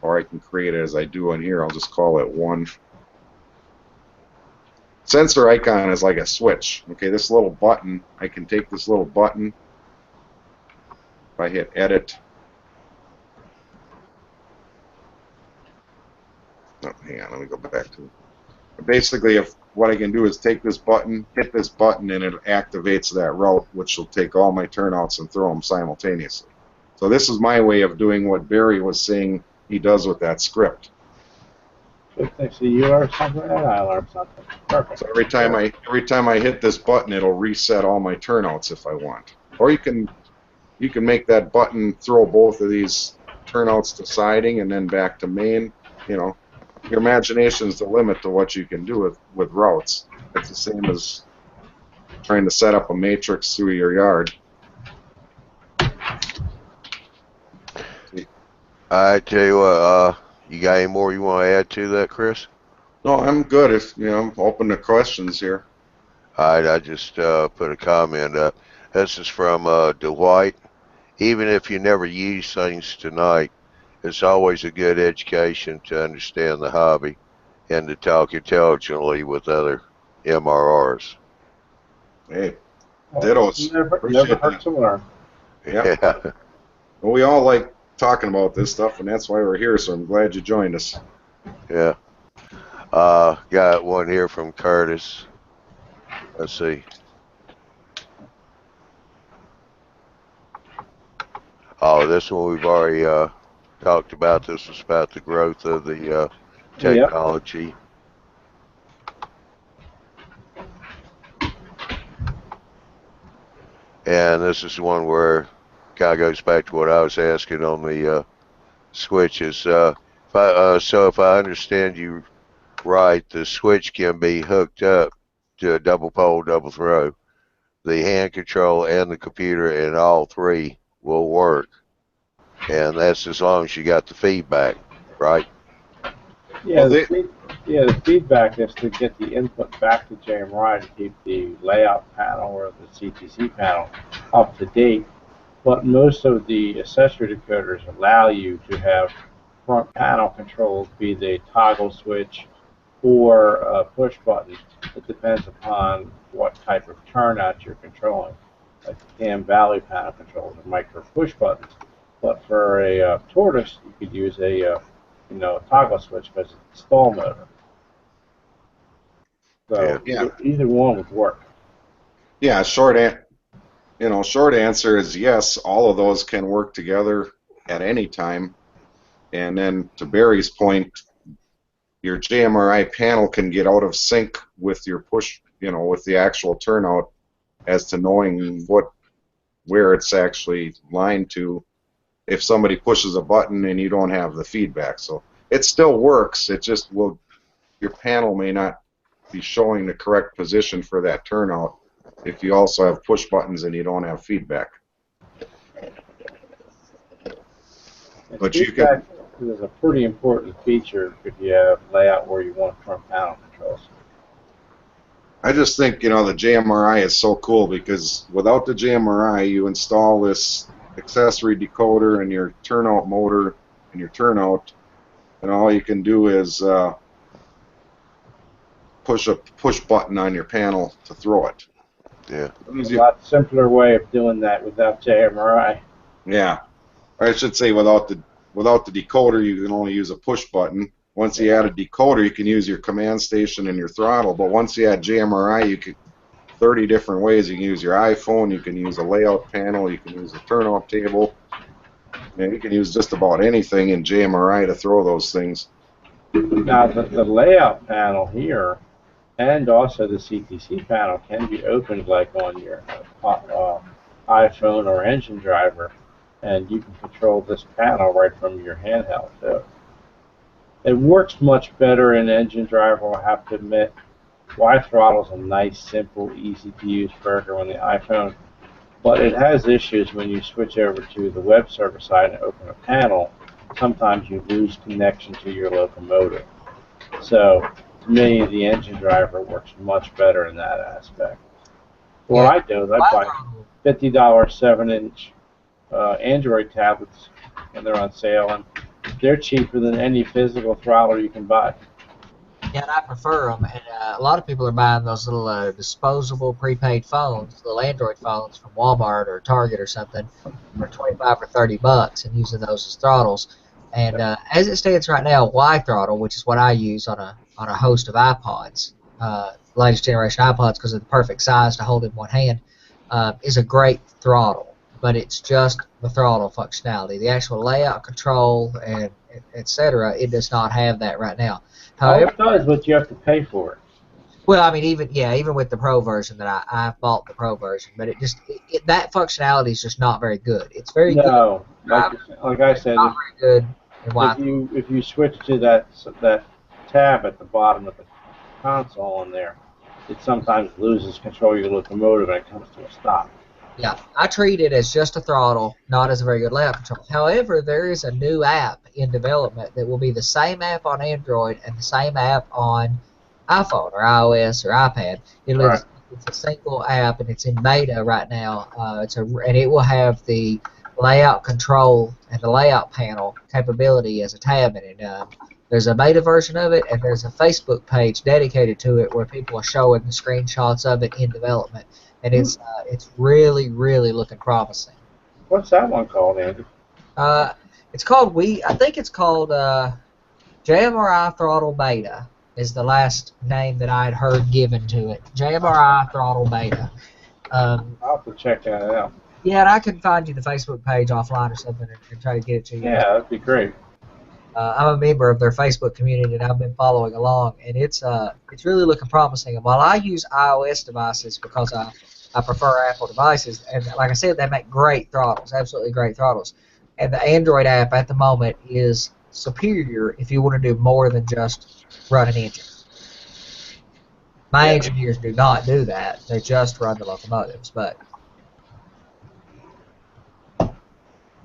or I can create it as I do in here. I'll just call it 1. Sensor icon is like a switch. Okay, this little button, I can take this little button. If I hit edit, oh, hang on, let me go back to it. Basically, what I can do is take this button, hit this button, and it activates that route, which will take all my turnouts and throw them simultaneously. So this is my way of doing what Barry was saying he does with that script. So you learned something, and I learned something. Perfect. So every time I hit this button, it'll reset all my turnouts if I want. Or you can make that button throw both of these turnouts to siding and then back to main. Your imagination is the limit to what you can do with routes. It's the same as trying to set up a matrix through your yard. I tell you what, you got any more you want to add to that, Chris? No, I'm good. If I'm open to questions here. All right, I just put a comment up. This is from Dwight. Even if you never use things tonight, it's always a good education to understand the hobby and to talk intelligently with other MRRs. Hey, Well, dittos. never Appreciate hurts that. to learn. Yeah. Yeah, Well, we all like talking about this stuff, and that's why we're here. So I'm glad you joined us. yeah. Got one here from Curtis. Let's see. Oh, this one we've already talked about. This was about the growth of the Yep. technology. And this is one where kind of goes back to what I was asking on the switches. So if I understand you right, the switch can be hooked up to a double pole, double throw. The hand control and the computer and all three will work. And that's as long as you got the feedback, right? Yeah, Well, they, the feedback is to get the input back to JMRI to keep the layout panel or the CTC panel up to date. But most of the accessory decoders allow you to have front panel controls, be they toggle switch or a push button. It depends upon what type of turnout you're controlling. Like the cam valley panel controls are micro push buttons, but for a tortoise, you could use a toggle switch because it's a stall motor. Yeah. So yeah, either one would work. yeah. Short answer is yes. All of those can work together at any time. And then to Barry's point, your JMRI panel can get out of sync with your push, with the actual turnout as to knowing where it's actually lined to if somebody pushes a button and you don't have the feedback. So it still works. It just your panel may not be showing the correct position for that turnout if you also have push buttons and you don't have feedback. And But you feedback can, is a pretty important feature if you have layout where you want front panel controls. I just think, the JMRI is so cool because without the JMRI, you install this accessory decoder and your turnout motor and your turnout, and all you can do is push a push button on your panel to throw it. Yeah. A lot simpler way of doing that without JMRI. Yeah, or I should say without the decoder, you can only use a push button. Once you add a decoder, you can use your command station and your throttle. But once you add JMRI, you can 30 different ways. You can use your iPhone, you can use a layout panel, you can use a turnout table, and you can use just about anything in JMRI to throw those things. Now the layout panel here and also the CTC panel can be opened like on your iPhone or engine driver, and you can control this panel right from your handheld too. It works much better in engine driver, I have to admit. Y throttle is a nice, simple, easy to use burger on the iPhone, but it has issues when you switch over to the web server side and open a panel. Sometimes you lose connection to your locomotive. So, to me, the engine driver works much better in that aspect. What Yeah. I do is I buy $50 7-inch Android tablets, and they're on sale, and they're cheaper than any physical throttler you can buy. Yeah, and I prefer them. And a lot of people are buying those little disposable prepaid phones, little Android phones from Walmart or Target or something, for 25 or 30 bucks, and using those as throttles. And as it stands right now, Y throttle, which is what I use on a host of iPods, latest generation iPods, because of the perfect size to hold in one hand, is a great throttle. But it's just the throttle functionality. The actual layout control and etc. It does not have that right now. All However, it does, but you have to pay for it. well, I mean, even with the Pro version that I've bought the Pro version, but that functionality is just not very good. It's very good, No, like I said, not very good in Wi-Fi. if you switch to that tab at the bottom of the console on there, it sometimes loses control of your locomotive and it comes to a stop. Yeah, I treat it as just a throttle, not as a very good layout control. However, there is a new app in development that will be the same app on Android and the same app on iPhone or iOS or iPad. Right. It's a single app and it's in beta right now. And it will have the layout control and the layout panel capability as a tab in it. There's a beta version of it, and there's a Facebook page dedicated to it where people are showing the screenshots of it in development, and it's really really looking promising. What's that one called, Andy? It's called I think it's called JMRI Throttle Beta is the last name that I'd heard given to it. JMRI Throttle Beta. I'll have to check that out. Yeah, and I can find you the Facebook page offline or something and try to get it to you. Yeah, that'd be great. I'm a member of their Facebook community, and I've been following along, and it's really looking promising. And while I use iOS devices because I prefer Apple devices, and like I said, they make great throttles, absolutely great throttles. And the Android app at the moment is superior if you want to do more than just run an engine. My engineers do not do that; they just run the locomotives, but.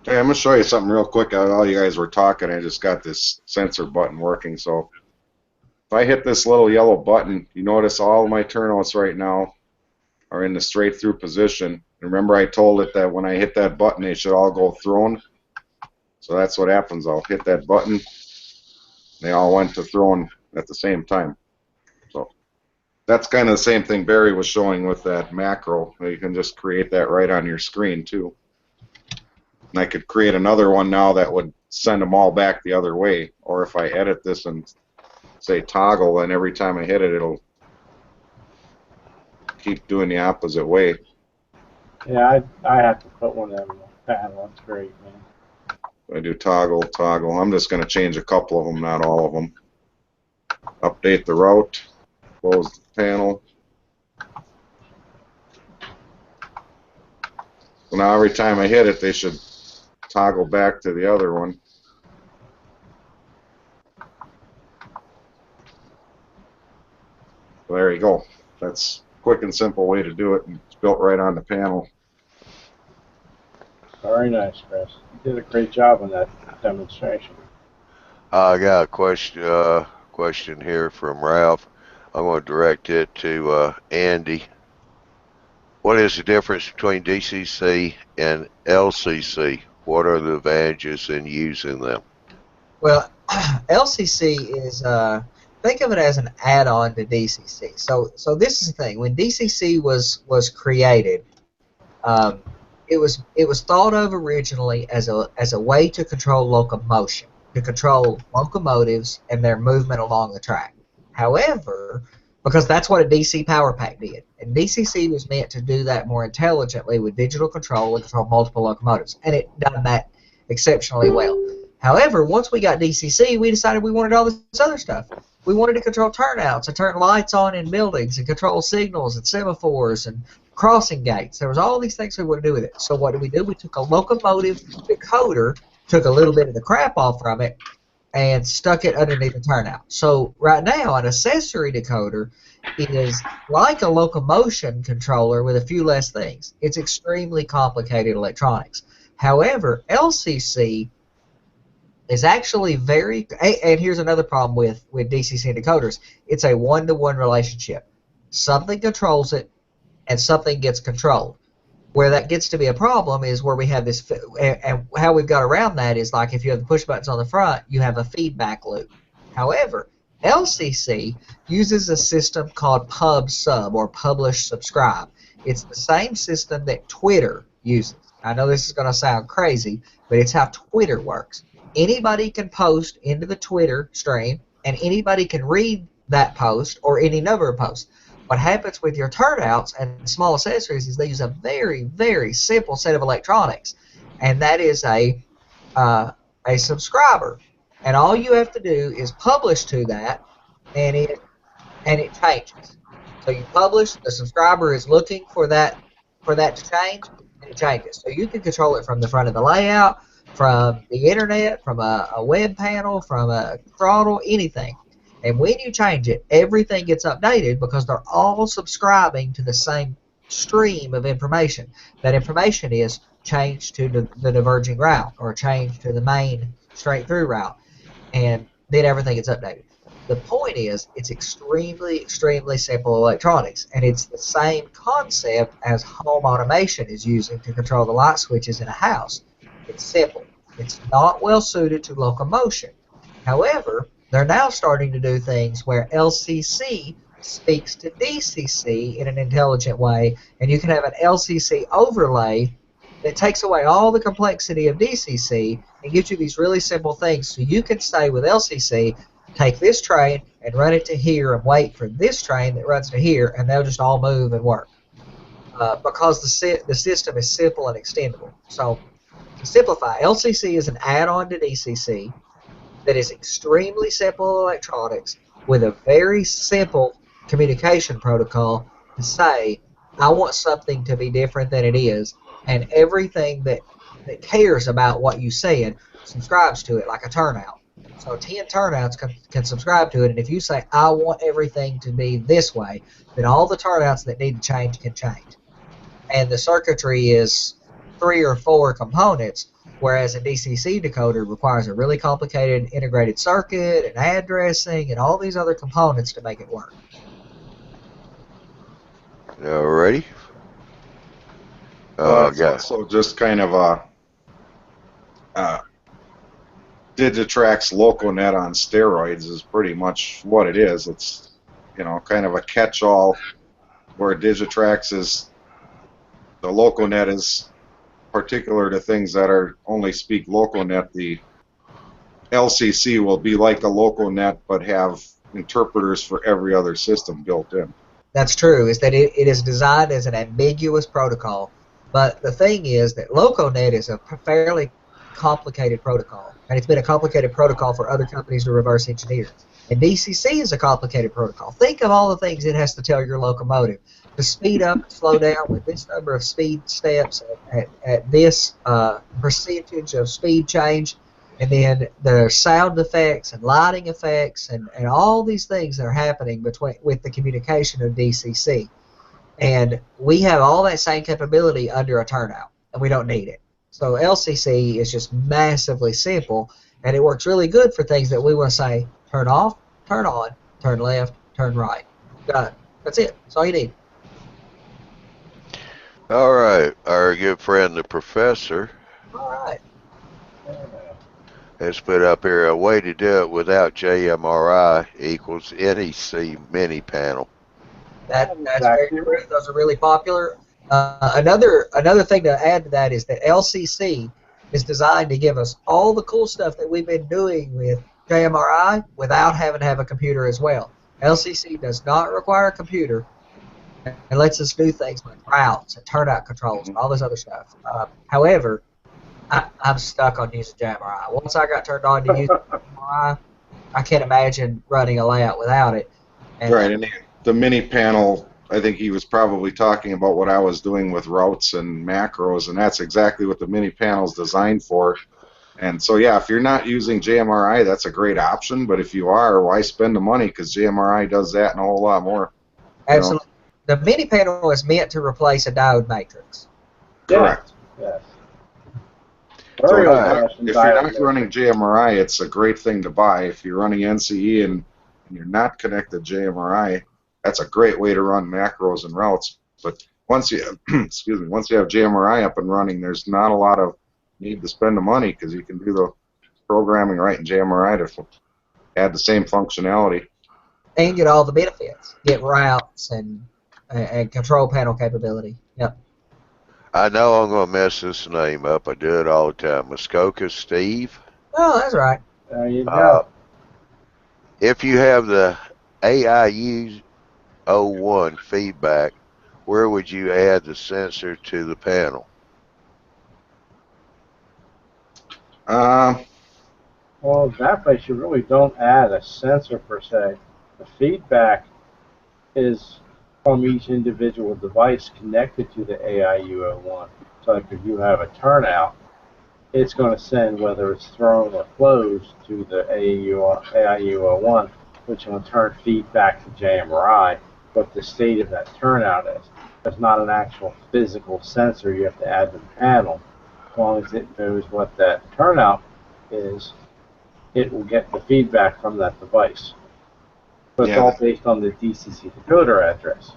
Okay, I'm going to show you something real quick. While you guys were talking, I just got this sensor button working. So if I hit this little yellow button, you notice all of my turnouts right now are in the straight through position. Remember I told it that when I hit that button, they should all go thrown. So that's what happens. I'll hit that button. They all went to thrown at the same time. So that's kind of the same thing Barry was showing with that macro. You can just create that right on your screen too. And I could create another one now that would send them all back the other way. Or if I edit this and say toggle, then every time I hit it, it'll keep doing the opposite way. Yeah, I have to put one of them on the panel. That's great, man. I do toggle, toggle. I'm just going to change a couple of them, not all of them. Update the route, close the panel. So now every time I hit it, they should toggle back to the other one. So there you go. That's a quick and simple way to do it, and it's built right on the panel. Very nice, Chris. You did a great job on that demonstration. I got a question here from Ralph. I'm going to direct it to Andy. What is the difference between DCC and LCC? What are the advantages in using them? Well, LCC is think of it as an add-on to DCC. So this is the thing. When DCC was created, it was thought of originally as a way to control locomotion, to control locomotives and their movement along the track. However, because that's what a DC power pack did, and DCC was meant to do that more intelligently with digital control and control multiple locomotives, and it done that exceptionally well. However, once we got DCC, we decided we wanted all this other stuff. We wanted to control turnouts and turn lights on in buildings and control signals and semaphores and crossing gates. There was all these things we wanted to do with it. So what did? We took a locomotive decoder, took a little bit of the crap off from it, and stuck it underneath the turnout. So right now, an accessory decoder is like a locomotion controller with a few less things. It's extremely complicated electronics. However, LCC is actually very, and here's another problem with DCC decoders. It's a one-to-one relationship. Something controls it, and something gets controlled. Where that gets to be a problem is where we have this, and how we've got around that is like if you have the push buttons on the front, you have a feedback loop. However, LCC uses a system called pub/sub or publish/subscribe. It's the same system that Twitter uses. I know this is going to sound crazy, but it's how Twitter works. Anybody can post into the Twitter stream, and anybody can read that post or any number of posts. What happens with your turnouts and small accessories is they use a very, very simple set of electronics, and that is a subscriber. And all you have to do is publish to that, and it changes. So you publish, the subscriber is looking for that to change, and it changes. So you can control it from the front of the layout, from the internet, from a web panel, from a throttle, anything. And when you change it, everything gets updated because they're all subscribing to the same stream of information. That information is changed to the diverging route or changed to the main straight through route, and then everything gets updated. The point is, it's extremely, extremely simple electronics, and it's the same concept as home automation is using to control the light switches in a house. It's simple. It's not well suited to locomotion. However, they're now starting to do things where LCC speaks to DCC in an intelligent way, and you can have an LCC overlay that takes away all the complexity of DCC and gives you these really simple things. So you can say with LCC, take this train and run it to here and wait for this train that runs to here, and they'll just all move and work. Because the system is simple and extendable. So to simplify, LCC is an add-on to DCC that is extremely simple electronics with a very simple communication protocol to say, I want something to be different than it is, and everything that cares about what you said subscribes to it like a turnout. So 10 turnouts can subscribe to it, and if you say, I want everything to be this way, then all the turnouts that need to change can change. And the circuitry is 3 or 4 components, whereas a DCC decoder requires a really complicated integrated circuit and addressing and all these other components to make it work. Alrighty. It's also just kind of a Digitrax LocoNet on steroids is pretty much what it is. It's, you know, kind of a catch-all where Digitrax is, the LocoNet is particular to things that are only speak LocoNet. The LCC will be like a LocoNet but have interpreters for every other system built in. That's true, is that it is designed as an ambiguous protocol. But the thing is that LocoNet is a fairly complicated protocol, and it's been a complicated protocol for other companies to reverse engineer. And DCC is a complicated protocol. Think of all the things it has to tell your locomotive to speed up and slow down with this number of speed steps at this percentage of speed change, and then the sound effects and lighting effects and all these things that are happening with the communication of DCC. And we have all that same capability under a turnout, and we don't need it. So LCC is just massively simple, and it works really good for things that we want to say, turn off, turn on, turn left, turn right. Got it. That's it. That's all you need. All right. Our good friend, the professor, All right. has put up here a way to do it without JMRI equals NEC mini panel. That's very true. Those are really popular. Another thing to add to that is that LCC is designed to give us all the cool stuff that we've been doing with JMRI without having to have a computer as well. LCC does not require a computer and lets us do things like routes and turnout controls and all this other stuff. However, I'm stuck on using JMRI. Once I got turned on to use JMRI, I can't imagine running a layout without it. And Right, and the mini panel, I think he was probably talking about what I was doing with routes and macros, and that's exactly what the mini panel is designed for. And so, yeah, if you're not using JMRI, that's a great option, but if you are, why spend the money? Because JMRI does that and a whole lot more. Absolutely. The mini panel is meant to replace a diode matrix. Correct. Yes. So Very if you're not running JMRI, it's a great thing to buy. If you're running NCE and you're not connected to JMRI, that's a great way to run macros and routes. But once you once you have JMRI up and running, there's not a lot of need to spend the money because you can do the programming right in JMRI to add the same functionality. And get all the benefits. Get routes and control panel capability. Yep. I know I'm going to mess this name up. I do it all the time. Muskoka Steve. Oh, that's right. There you go. If you have the AIU 01 feedback, where would you add the sensor to the panel? Well, in that place, you really don't add a sensor per se. The feedback is from each individual device connected to the AIU01. So like if you have a turnout, it's going to send whether it's thrown or closed to the AIU01, which will in turn feed back to JMRI what the state of that turnout is. It's not an actual physical sensor you have to add to the panel. As long as it knows what that turnout is, it will get the feedback from that device. But it's Yeah, all based on the DCC decoder address.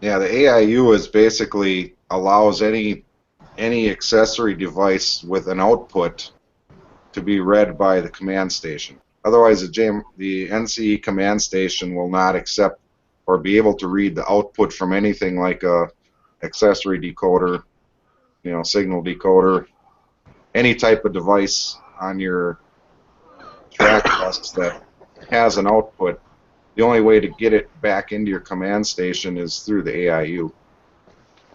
yeah. The AIU is basically allows any accessory device with an output to be read by the command station. Otherwise, the NCE command station will not accept or be able to read the output from anything like a accessory decoder, signal decoder, any type of device on your track bus that has an output. The only way to get it back into your command station is through the AIU.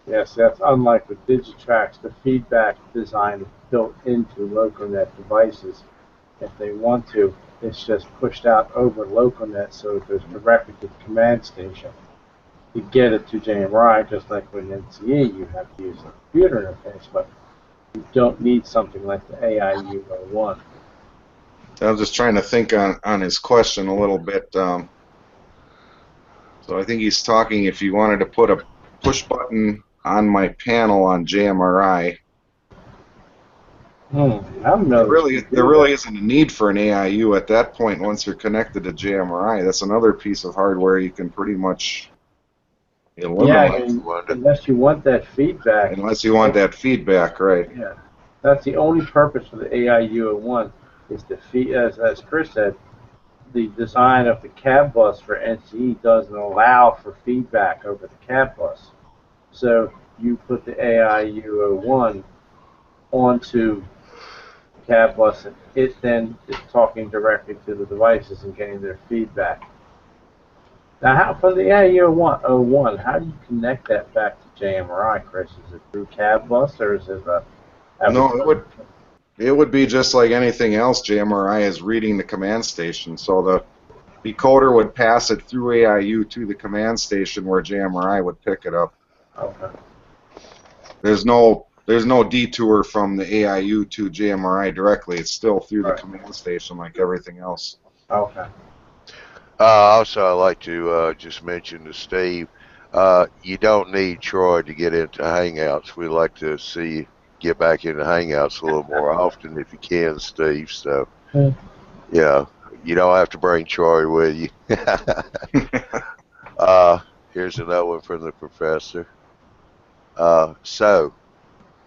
Yes, that's unlike with Digitrax. The feedback design is built into LocoNet devices. If they want to, it's just pushed out over LocoNet so it goes directly to the command station. To get it to JMRI, just like with NCE, you have to use a computer interface, but you don't need something like the AIU01. I was just trying to think on his question a little bit. So I think he's talking if you wanted to put a push button on my panel on JMRI. I don't know. There really isn't a need for an AIU at that point once you're connected to JMRI. That's another piece of hardware you can pretty much eliminate. Yeah, unless you want that feedback. Unless you want that feedback, right? Yeah, that's the only purpose for the AIU01 is to feed, as Chris said, the design of the cab bus for NCE doesn't allow for feedback over the cab bus. So you put the AIU01 onto the cab bus, and it then is talking directly to the devices and getting their feedback. Now, from the AIU01, how do you connect that back to JMRI, Chris? Is it through cab bus or is it a... No, it would be just like anything else. JMRI is reading the command station, so the decoder would pass it through AIU to the command station where JMRI would pick it up. Okay. There's no detour from the AIU to JMRI directly. It's still through the command station like everything else. Okay. Also, I'd like to just mention to Steve, you don't need Troy to get into Hangouts. We'd like to see you get back into Hangouts a little more often if you can, Steve. So, yeah, you don't have to bring Troy with you. Here's another one from the professor. So,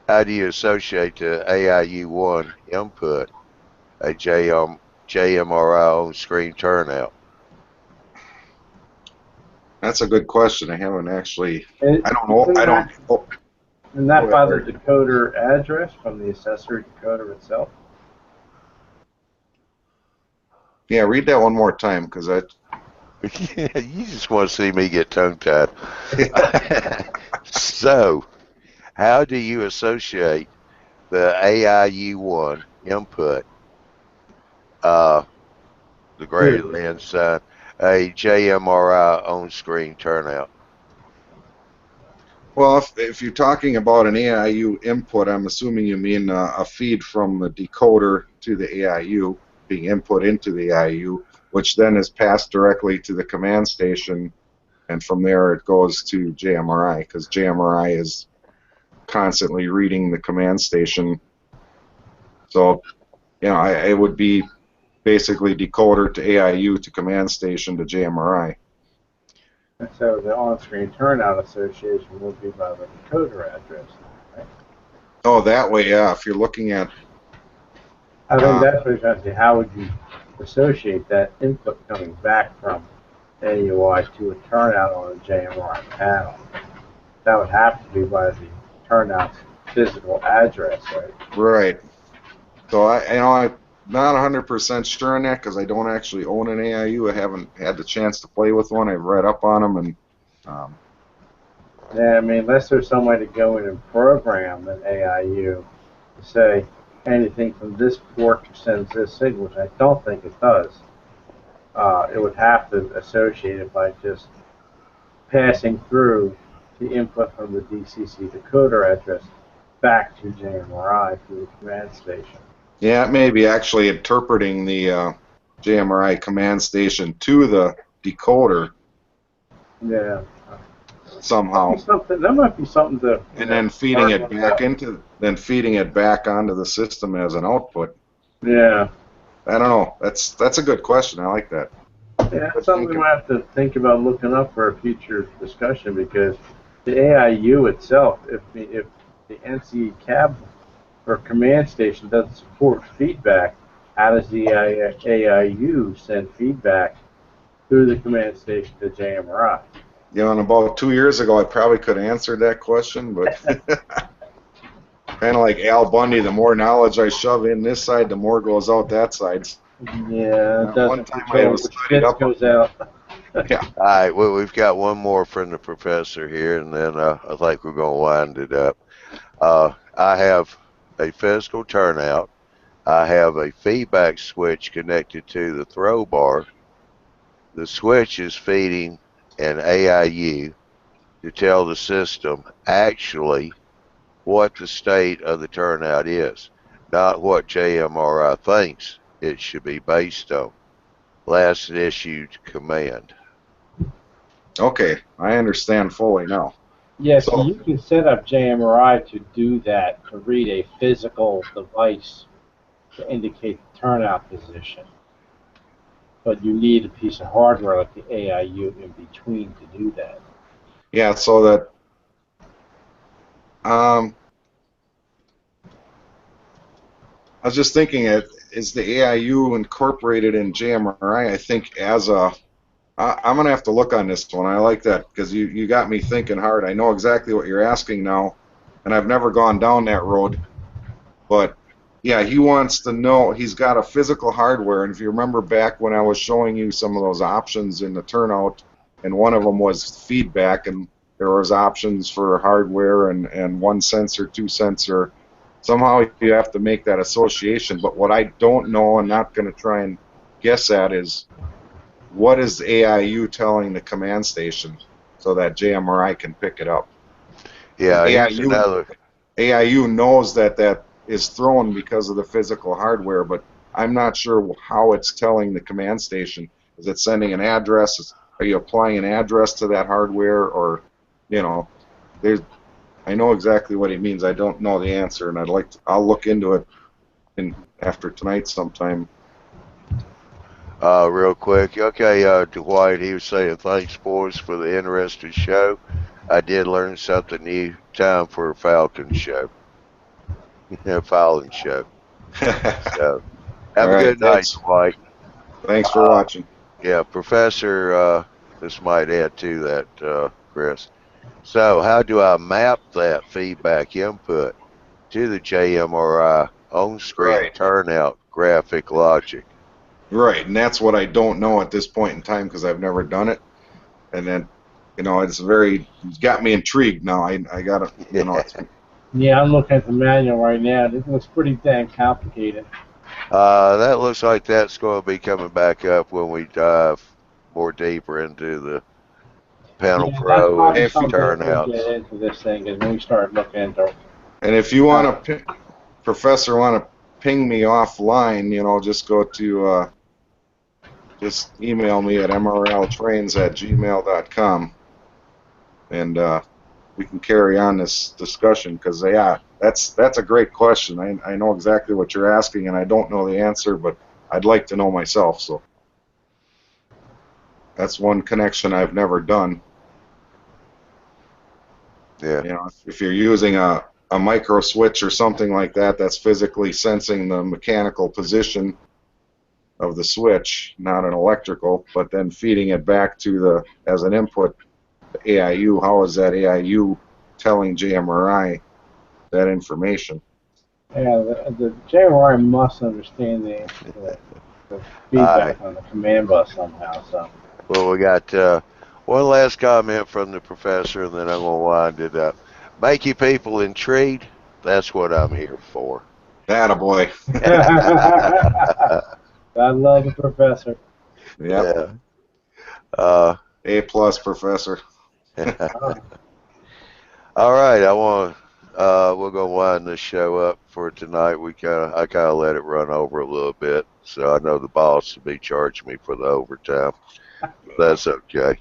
how do you associate the AIU1 input, a JMRI on-screen turnout? That's a good question. I haven't actually. I don't know. Isn't that by the decoder address from the accessory decoder itself? Yeah, read that one more time, because you just want to see me get tongue-tied. So, how do you associate the AIU1 input, the greater than sign, a JMRI on-screen turnout? Well, if you're talking about an AIU input, I'm assuming you mean a feed from the decoder to the AIU being input into the AIU, which then is passed directly to the command station, and from there it goes to JMRI, because JMRI is constantly reading the command station. So, it would be basically decoder to AIU to command station to JMRI. And so the on-screen turnout association would be by the decoder address, right? Oh, that way, yeah. If you're looking at... I think that's what I'm trying to say. How would you associate that input coming back from AUI to a turnout on a JMRI panel? That would have to be by the turnout's physical address, right? Right. So I'm not 100% sure on that because I don't actually own an AIU. I haven't had the chance to play with one. I've read up on them, and yeah, I mean, unless there's some way to go in and program an AIU to say anything from this port sends this signal, which I don't think it does. It would have to associate it by just passing through the input from the DCC decoder address back to JMRI through the command station. Yeah, it may be actually interpreting the JMRI command station to the decoder. Yeah. somehow, That might be something to. and then feeding it back onto the system as an output. Yeah. I don't know. That's a good question. I like that. Yeah, that's something we might have to think about looking up for a future discussion, because the AIU itself, if the NC cab or command station doesn't support feedback, how does the AIU send feedback through the command station to JMRI? You know, and about 2 years ago, I probably could have answered that question, but kind of like Al Bundy, the more knowledge I shove in this side, the more goes out that side. Yeah, it doesn't One time I control was which studied bits up on goes out. Yeah. All right, well, we've got one more from the professor here, and then I think we're going to wind it up. I have a physical turnout. I have a feedback switch connected to the throw bar. The switch is feeding an AIU to tell the system actually what the state of the turnout is, not what JMRI thinks it should be based on. Last issued command. Okay, I understand fully now. Yes, So- you can set up JMRI to do that, to read a physical device to indicate the turnout position. But you need a piece of hardware like the AIU in between to do that. Yeah, so that I was just thinking, is the AIU incorporated in JMRI? I think as a I'm going to have to look on this one. I like that because you got me thinking hard. I know exactly what you're asking now, and I've never gone down that road. But, yeah, he wants to know. He's got a physical hardware, and if you remember back when I was showing you some of those options in the turnout, and one of them was feedback, and there was options for hardware and one sensor, two sensor. Somehow you have to make that association. But what I don't know and not going to try and guess at is, what is the AIU telling the command station so that JMRI can pick it up? Yeah, here's another. AIU knows that that is thrown because of the physical hardware, but I'm not sure how it's telling the command station. Is it sending an address? Are you applying an address to that hardware? Or, you know, I know exactly what he means. I don't know the answer, and I'll look into it after tonight sometime. Real quick. Okay, Dwight, he was saying, thanks, boys, for the interesting show. I did learn something new. Time for a Falcon show. Fallon show. So, have a good night, Dwight. Thanks for watching. Yeah, Professor, this might add to that, Chris. So, how do I map that feedback input to the JMRI on-screen turnout graphic logic? Right, and that's what I don't know at this point in time because I've never done it. And then, you know, it's got me intrigued now. I got to, you know. Yeah, I'm looking at the manual right now. It looks pretty damn complicated. That looks like that's going to be coming back up when we dive more deeper into the Panel Pro and turnouts. Get into this thing is when we start looking into it. And if you want to, Professor, want to ping me offline, you know, just go to, just email me at mrltrains@gmail.com, and we can carry on this discussion because, yeah, that's a great question. I know exactly what you're asking, and I don't know the answer, but I'd like to know myself. So that's one connection I've never done. Yeah. You know, if you're using a micro switch or something like that, that's physically sensing the mechanical position of the switch, not an electrical, but then feeding it back to as an input, the AIU. How is that AIU telling JMRI that information? Yeah, the JMRI must understand the feedback on the command bus somehow. So. Well, we got one last comment from the professor, and then I'm going to wind it up. Make you people intrigued. That's what I'm here for. Attaboy. I love the professor. Yep. Yeah. A+ professor. All right, we're gonna wind this show up for tonight. I kind of let it run over a little bit, so I know the boss will be charging me for the overtime. That's okay.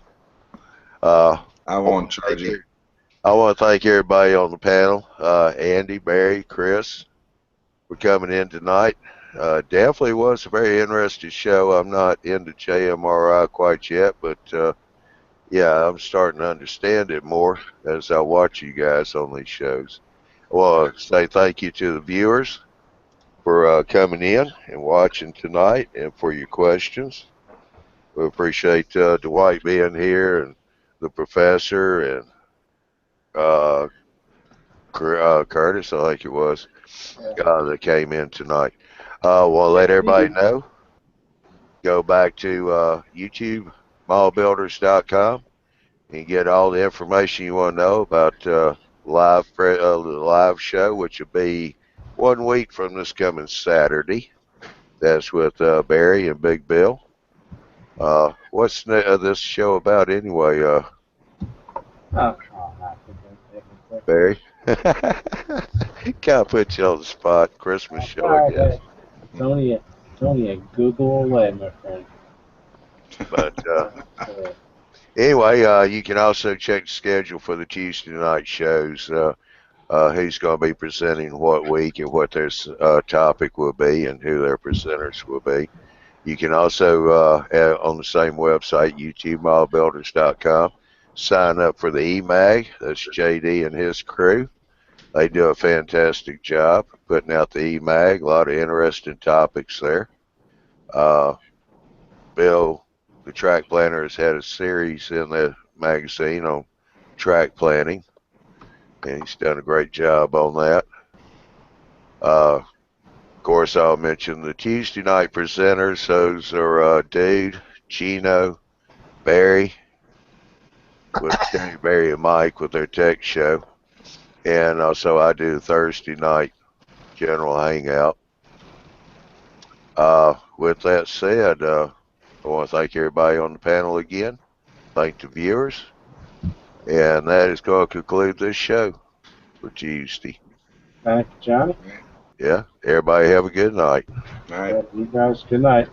I won't charge you. I want to thank everybody on the panel, Andy, Barry, Chris, for coming in tonight. Definitely was a very interesting show. I'm not into JMRI quite yet, but yeah, I'm starting to understand it more as I watch you guys on these shows. I want to say thank you to the viewers for coming in and watching tonight and for your questions. We appreciate Dwight being here and the professor and uh, Curtis, I think it was, that came in tonight. Well, let everybody know. Go back to YouTube, mallbuilders.com, and get all the information you want to know about the live show, which will be 1 week from this coming Saturday. That's with Barry and Big Bill. What's this show about anyway, Barry? Can't put you on the spot. Christmas show, I guess. It's only a Google away, my friend. But anyway, you can also check the schedule for the Tuesday night shows. Who's going to be presenting what week and what their topic will be and who their presenters will be. You can also, on the same website, youtubemallbuilders.com, sign up for the eMag. That's JD and his crew. They do a fantastic job putting out the eMag. A lot of interesting topics there. Bill, the track planner, has had a series in the magazine on track planning, and he's done a great job on that. Of course, I'll mention the Tuesday night presenters. Those are Dude, Gino, Barry, with Barry and Mike with their tech show. And also I do Thursday night general hangout. With that said, I want to thank everybody on the panel again. Thank the viewers. And that is going to conclude this show for Tuesday. Thank you, Johnny. Yeah, everybody have a good night. All right. You guys, good night.